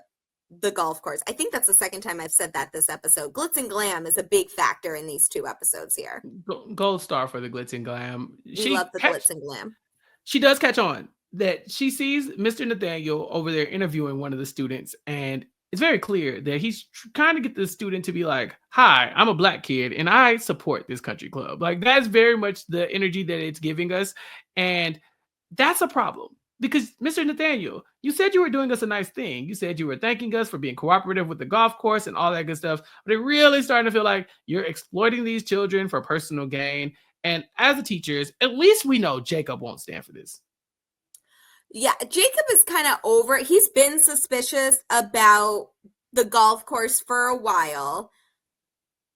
the golf course. I think that's the second time I've said that this episode. Glitz and glam is a big factor in these two episodes here. Gold star for the glitz and glam. She loves the glitz and glam. She does catch on that she sees Mr. Nathaniel over there interviewing one of the students, and it's very clear that he's trying to get the student to be like, hi, I'm a Black kid and I support this country club. Like, that's very much the energy that it's giving us. And that's a problem, because Mr. Nathaniel, you said you were doing us a nice thing. You said you were thanking us for being cooperative with the golf course and all that good stuff. But it really starting to feel like you're exploiting these children for personal gain. And as the teachers, at least we know Jacob won't stand for this. Yeah, Jacob is kind of over. He's been suspicious about the golf course for a while.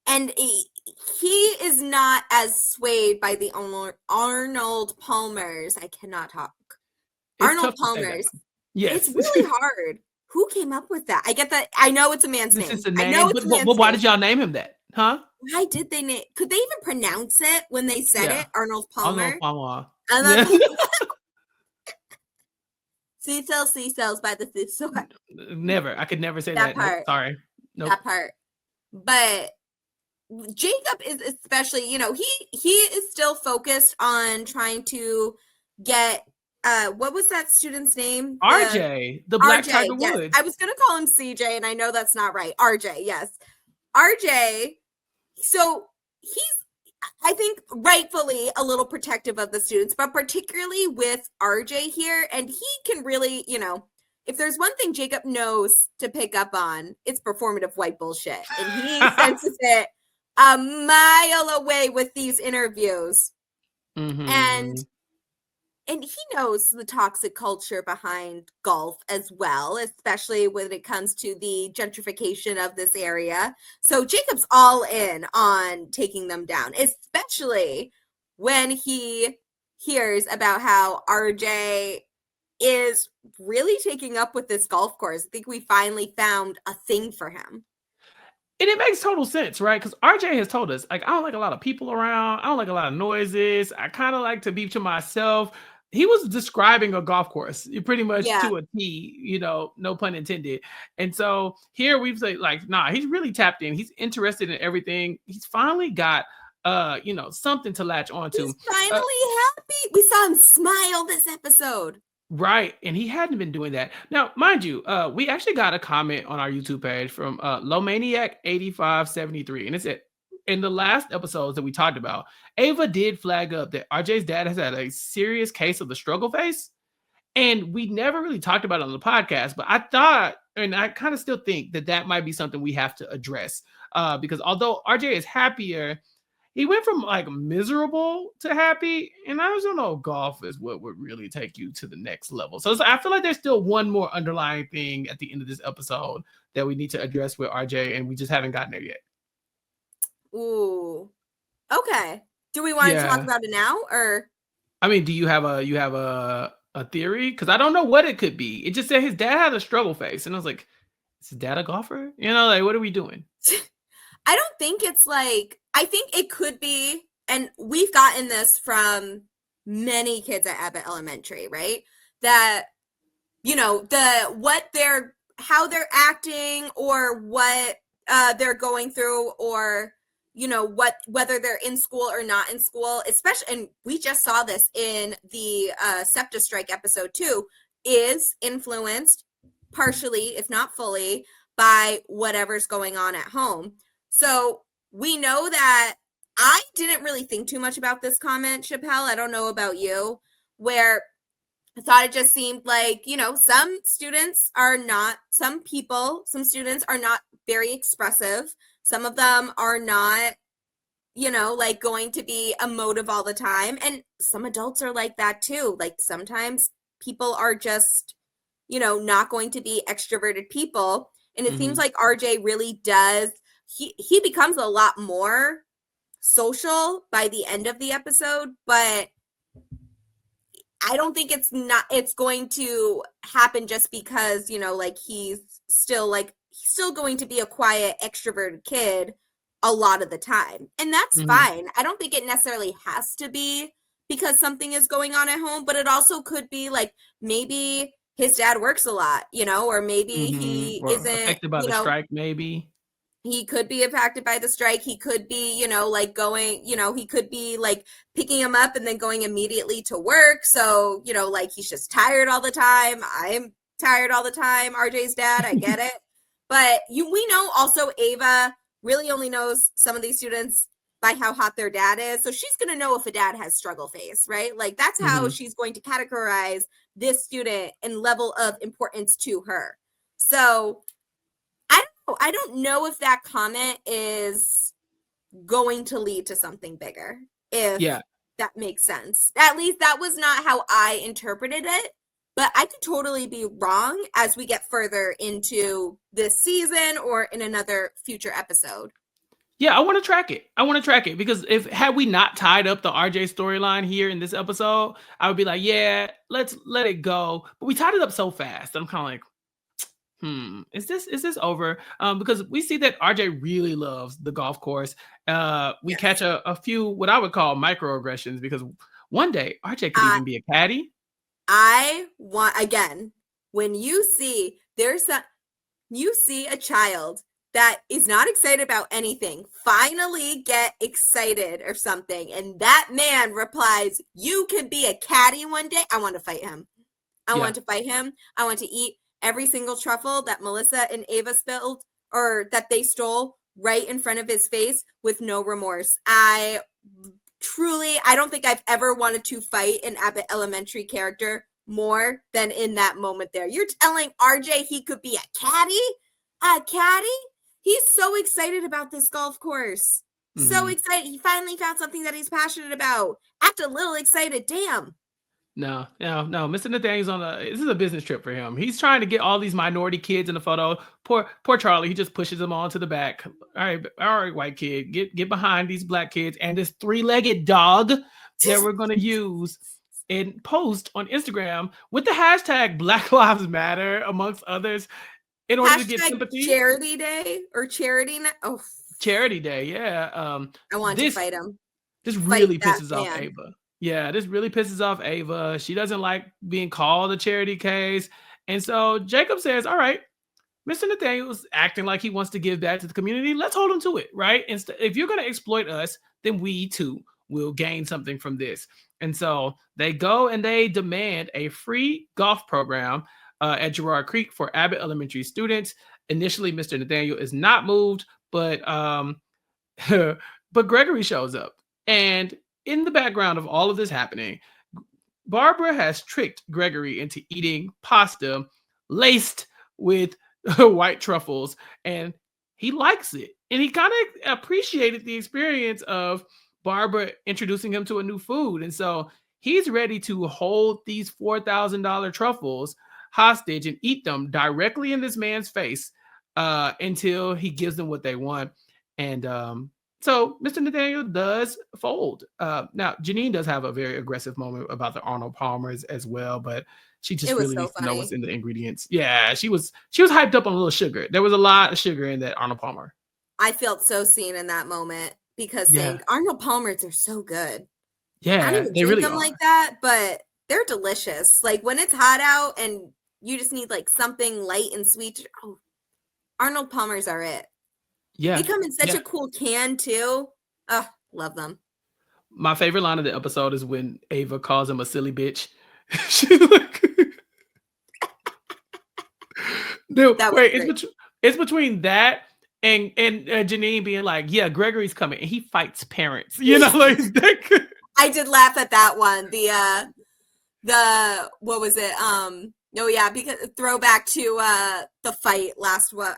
And he is not as swayed by the Arnold Palmer's. I cannot talk. It's Arnold Palmer's. Yes. It's really hard. Who came up with that? I get that. I know it's a man's name. Is a name. I know it's a man's name. Why name. did y'all name him that? Huh? Why did they name? Could they even pronounce it when they said it? Arnold Palmer. Arnold Palmer. Seashells by the seashore. Never. I could never say that. Part. Nope, sorry. Nope. That part. But Jacob is especially, he is still focused on trying to get what was that student's name? RJ, the Black RJ, Tiger yes. Woods. I was gonna call him CJ, and I know that's not right. RJ, yes. RJ, so he's, I think, rightfully a little protective of the students, but particularly with RJ here, and he can really, if there's one thing Jacob knows to pick up on, it's performative white bullshit. And he senses it a mile away with these interviews. Mm-hmm. And he knows the toxic culture behind golf as well, especially when it comes to the gentrification of this area. So Jacob's all in on taking them down, especially when he hears about how RJ is really taking up with this golf course. I think we finally found a thing for him. And it makes total sense, right? Because RJ has told us, like, I don't like a lot of people around. I don't like a lot of noises. I kind of like to be to myself. He was describing a golf course pretty much to a T, no pun intended. And so here we've said, like, nah, he's really tapped in. He's interested in everything. He's finally got, something to latch onto. He's finally happy. We saw him smile this episode. Right. And he hadn't been doing that. Now, mind you, we actually got a comment on our YouTube page from Lomaniac8573. And it said, in the last episodes that we talked about, Ava did flag up that RJ's dad has had a serious case of the struggle face. And we never really talked about it on the podcast, but I thought, and I kind of still think that might be something we have to address. Because although RJ is happier, he went from like miserable to happy. And I just don't know if golf is what would really take you to the next level. So I feel like there's still one more underlying thing at the end of this episode that we need to address with RJ, and we just haven't gotten there yet. Ooh. Okay. Do we want to talk about it now, or? I mean, do you have a theory? Because I don't know what it could be. It just said his dad had a struggle face, and I was like, is his dad a golfer? What are we doing? I don't think it's like, I think it could be, and we've gotten this from many kids at Abbott Elementary, right? That, how they're acting, or what they're going through, or whether they're in school or not in school, especially, and we just saw this in the SEPTA strike episode too, is influenced partially, if not fully, by whatever's going on at home. So we know that I didn't really think too much about this comment, Chappell. I don't know about you, where I thought it just seemed like, some students are not very expressive. Some of them are not, going to be emotive all the time. And some adults are like that too. Like sometimes people are just, not going to be extroverted people. And it seems like RJ really does. He becomes a lot more social by the end of the episode, but I don't think it's going to happen just because, he's still going to be a quiet, extroverted kid a lot of the time. And that's fine. I don't think it necessarily has to be because something is going on at home, but it also could be like maybe his dad works a lot, or maybe he isn't affected by the strike, maybe. He could be impacted by the strike. He could be, going, he could be like picking him up and then going immediately to work. So, he's just tired all the time. I'm tired all the time. RJ's dad, I get it. But we know also Ava really only knows some of these students by how hot their dad is. So she's going to know if a dad has struggle face, right? Like that's how she's going to categorize this student and level of importance to her. So I don't know if that comment is going to lead to something bigger, if that makes sense. At least that was not how I interpreted it, but I could totally be wrong as we get further into this season or in another future episode. Yeah, I want to track it. Because had we not tied up the RJ storyline here in this episode, I would be like, yeah, let's let it go. But we tied it up so fast. I'm kind of like, is this over? Because we see that RJ really loves the golf course. We catch a few what I would call microaggressions, because one day RJ could even be a caddy. I want, again, when you see a child that is not excited about anything finally get excited or something, and that man replies, "You could be a caddy one day," I want to fight him. I want to fight him. I want to eat every single truffle that Melissa and Ava spilled, or that they stole, right in front of his face with no remorse. I don't think I've ever wanted to fight an Abbott Elementary character more than in that moment there. You're telling RJ he could be a caddy? A caddy? He's so excited about this golf course. So excited. He finally found something that he's passionate about. Act a little excited. Damn. No. Mr. Nathaniel's this is a business trip for him. He's trying to get all these minority kids in the photo. Poor Charlie. He just pushes them all to the back. All right, white kid, get behind these black kids and this 3-legged dog that we're gonna use in post on Instagram with the hashtag Black Lives Matter, amongst others, in order to get sympathy. Charity Day or Charity Night. Oh, Charity Day. Yeah. I want to fight him. This really pisses off Ava. Yeah, this really pisses off Ava. She doesn't like being called a charity case. And so Jacob says, all right, Mr. Nathaniel's acting like he wants to give back to the community. Let's hold him to it, right? If you're going to exploit us, then we too will gain something from this. And so they go and they demand a free golf program at Girard Creek for Abbott Elementary students. Initially, Mr. Nathaniel is not moved, but but Gregory shows up. And in the background of all of this happening, Barbara has tricked Gregory into eating pasta laced with white truffles, and he likes it. And he kind of appreciated the experience of Barbara introducing him to a new food. And so he's ready to hold these $4,000 truffles hostage and eat them directly in this man's face until he gives them what they want. And so Mr. Nathaniel does fold. Now, Janine does have a very aggressive moment about the Arnold Palmers as well, but she just really needs to know what's in the ingredients. Yeah, she was hyped up on a little sugar. There was a lot of sugar in that Arnold Palmer. I felt so seen in that moment because Arnold Palmers are so good. Yeah, I don't even they drink really them are. like that, but they're delicious. Like when it's hot out and you just need like something light and sweet. Oh, Arnold Palmers are it. Yeah. They come in such a cool can too. Oh, love them. My favorite line of the episode is when Ava calls him a silly bitch. She's like, dude, wait, it's between that and Janine being like, yeah, Gregory's coming, and he fights parents. You know, like that. I did laugh at that one. The what was it? Oh yeah, because throwback to the fight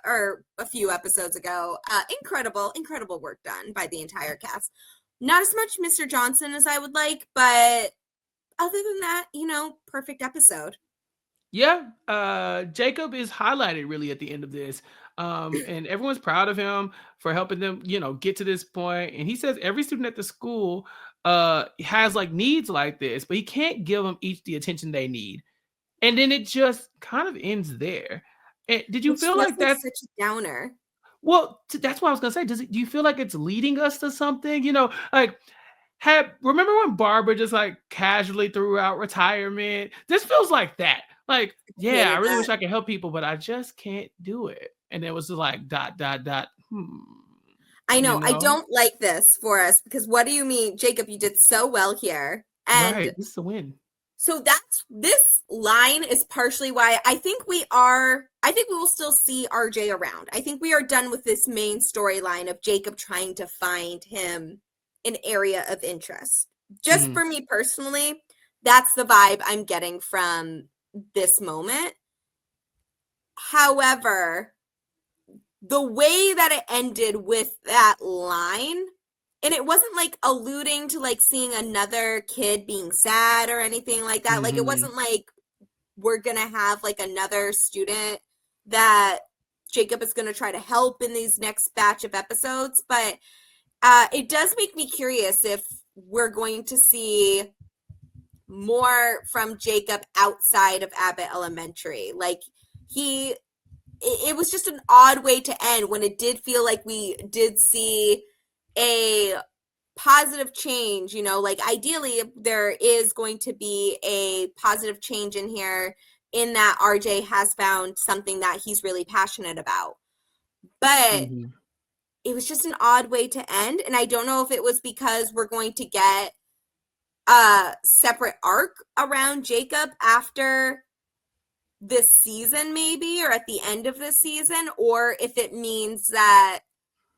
or a few episodes ago. Incredible work done by the entire cast. Not as much Mr. Johnson as I would like, but other than that, perfect episode. Yeah, Jacob is highlighted really at the end of this. And everyone's proud of him for helping them, get to this point. And he says every student at the school has like needs like this, but he can't give them each the attention they need. And then it just kind of ends there. And did you feel like that's such a downer? Well, that's what I was gonna say. Do you feel like it's leading us to something? Like remember when Barbara just like casually threw out retirement? This feels like that. Like, yeah, I really wish I could help people, but I just can't do it. And it was just like ... I know. I don't like this for us because what do you mean, Jacob? You did so well here, and right, this is a win. So this line is partially why I think we will still see RJ around. I think we are done with this main storyline of Jacob trying to find him an area of interest. Just for me personally, that's the vibe I'm getting from this moment. However, the way that it ended with that line, and it wasn't like alluding to like seeing another kid being sad or anything like that. Like, it wasn't like we're gonna have like another student that Jacob is gonna try to help in these next batch of episodes, but it does make me curious if we're going to see more from Jacob outside of Abbott Elementary. Like, it was just an odd way to end when it did feel like we did see a positive change, you know, like ideally there is going to be a positive change in here in that RJ has found something that he's really passionate about. But it was just an odd way to end. And I don't know if it was because we're going to get a separate arc around Jacob after this season, maybe, or at the end of this season, or if it means that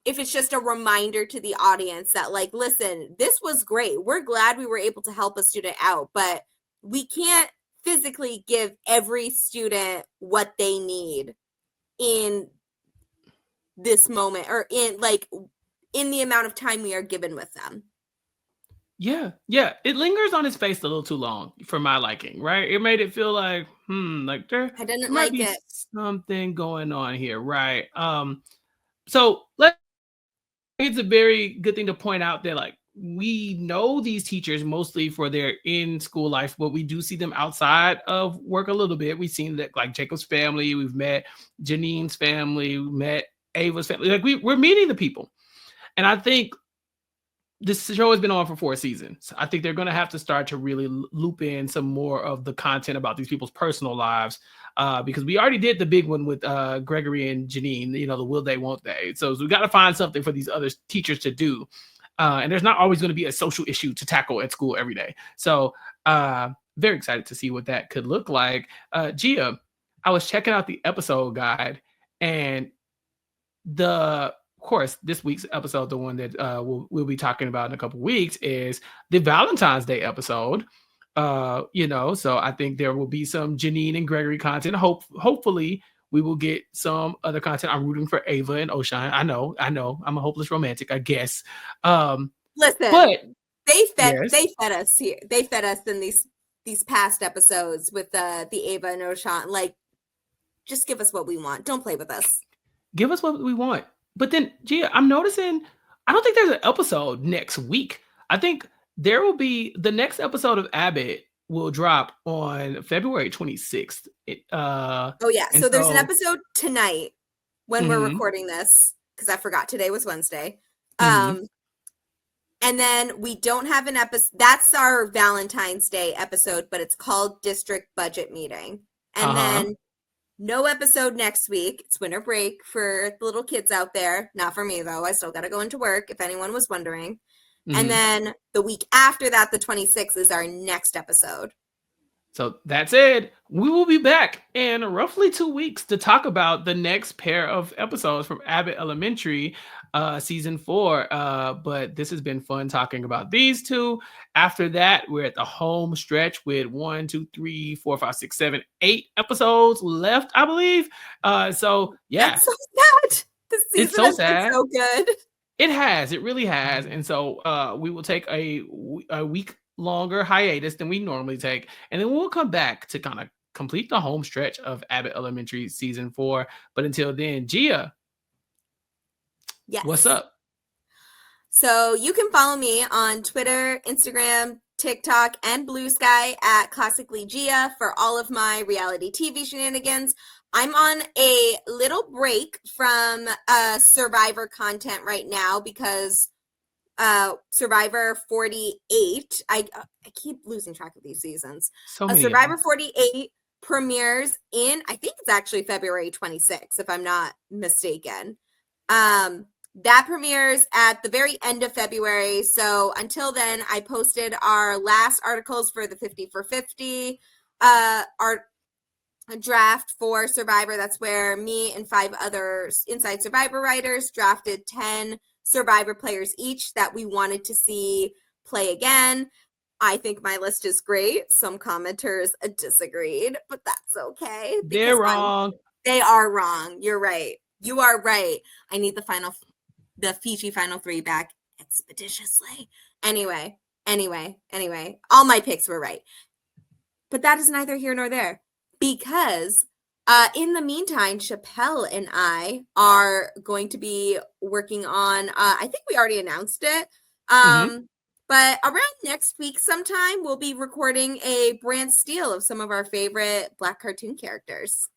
if it's just a reminder to the audience that, like, listen, this was great. We're glad we were able to help a student out, but we can't physically give every student what they need in this moment, or in the amount of time we are given with them. Yeah. It lingers on his face a little too long for my liking, right? It made it feel like, like there might be something going on here, right? So it's a very good thing to point out that, like, we know these teachers mostly for their in-school life, but we do see them outside of work a little bit. We've seen that, like, Jacob's family, we've met Janine's family, we met Ava's family. Like, we're meeting the people. And I think this show has been on for 4 seasons. I think they're going to have to start to really loop in some more of the content about these people's personal lives, because we already did the big one with Gregory and Janine, you know, the will they, won't they. So we got to find something for these other teachers to do. And there's not always going to be a social issue to tackle at school every day. So very excited to see what that could look like. Gia, I was checking out the episode guide, and of course, this week's episode, the one that we'll be talking about in a couple weeks, is the Valentine's Day episode. So I think there will be some Janine and Gregory content. Hopefully, we will get some other content. I'm rooting for Ava and Oshine. I know. I'm a hopeless romantic, I guess. Listen, but they fed us here. They fed us in these past episodes with the Ava and Oshine. Like, just give us what we want. Don't play with us. Give us what we want. But then, Gia, I'm noticing, I don't think there's an episode next week. I think there will be, the next episode of Abbott will drop on February 26th. So there's an episode tonight when we're recording this, because I forgot today was Wednesday. And then we don't have an episode. That's our Valentine's Day episode, but it's called District Budget Meeting. And then no episode next week. It's winter break for the little kids out there. Not for me, though. I still got to go into work, if anyone was wondering. And then the week after that, the 26th, is our next episode. So that's it. We will be back in roughly 2 weeks to talk about the next pair of episodes from Abbott Elementary, season 4. But this has been fun talking about these two. After that, we're at the home stretch with 1, 2, 3, 4, 5, 6, 7, 8 episodes left, I believe. So yeah, that's so sad. This season it's so sad. Been so good. It has. It really has. And so we will take a week longer hiatus than we normally take, and then we'll come back to kind of complete the home stretch of Abbott Elementary season 4. But until then, Gia, yes, what's up? So you can follow me on Twitter, Instagram, TikTok, and Blue Sky at Classically Gia for all of my reality TV shenanigans. I'm on a little break from Survivor content right now because Survivor 48, I keep losing track of these seasons. Survivor 48 premieres in, I think it's actually February 26th, if I'm not mistaken. That premieres at the very end of February. So until then, I posted our last articles for the 50 for 50 draft for Survivor. That's where me and 5 other Inside Survivor writers drafted 10 Survivor players each that we wanted to see play again. I think my list is great. Some commenters disagreed, but that's okay. They're wrong. They are wrong. You're right. You are right. I need the Fiji final 3 back expeditiously. Anyway, all my picks were right. But that is neither here nor there, because in the meantime, Chappell and I are going to be working on, I think we already announced it, but around next week sometime, we'll be recording a brand steal of some of our favorite Black cartoon characters.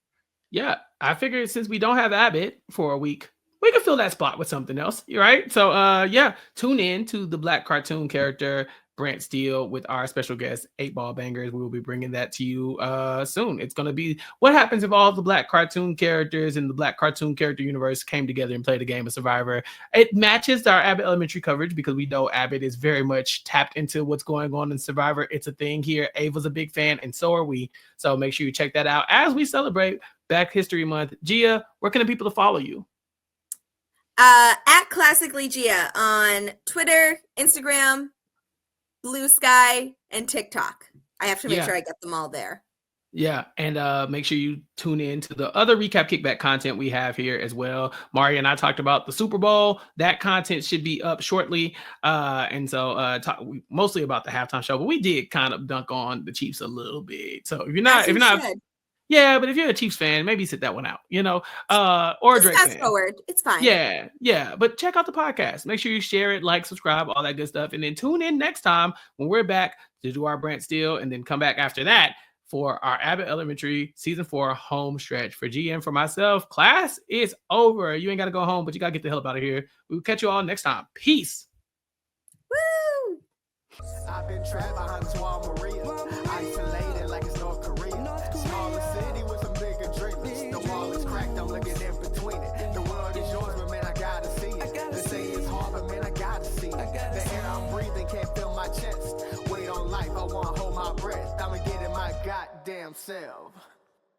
Yeah, I figured since we don't have Abbott for a week, we can fill that spot with something else, right? So, yeah, tune in to the Black cartoon character Brant Steele with our special guest, 8 Ball Bangers. We will be bringing that to you soon. It's going to be what happens if all the Black cartoon characters in the Black cartoon character universe came together and played a game of Survivor. It matches our Abbott Elementary coverage because we know Abbott is very much tapped into what's going on in Survivor. It's a thing here. Ava's a big fan, and so are we. So make sure you check that out as we celebrate Black History Month. Gia, where can the people to follow you? At Classically Gia on Twitter, Instagram, Blue Sky, and TikTok. I have to make sure I get them all there. Yeah, and make sure you tune in to the other recap kickback content we have here as well. Mario and I talked about the Super Bowl. That content should be up shortly. And so mostly about the halftime show, but we did kind of dunk on the Chiefs a little bit. So if you're not, yeah, but if you're a Chiefs fan, maybe sit that one out, or a Drake fan. Fast forward. It's fine. Yeah. But check out the podcast. Make sure you share it, like, subscribe, all that good stuff. And then tune in next time when we're back to do our Brant Steele, and then come back after that for our Abbott Elementary Season 4 home stretch. For GM, for myself, class is over. You ain't got to go home, but you got to get the hell up out of here. We'll catch you all next time. Peace. Woo! I've been trapped behind Swan Maria, isolated like it's North Korea. Smaller city with some bigger dreamers. The wall is cracked, I'm looking in between it. The world is yours, but man, I gotta see it. They say it's hard, but man, I gotta see it. The air I'm breathing can't feel my chest. Wait on life, I wanna hold my breath. I'ma get in my goddamn self.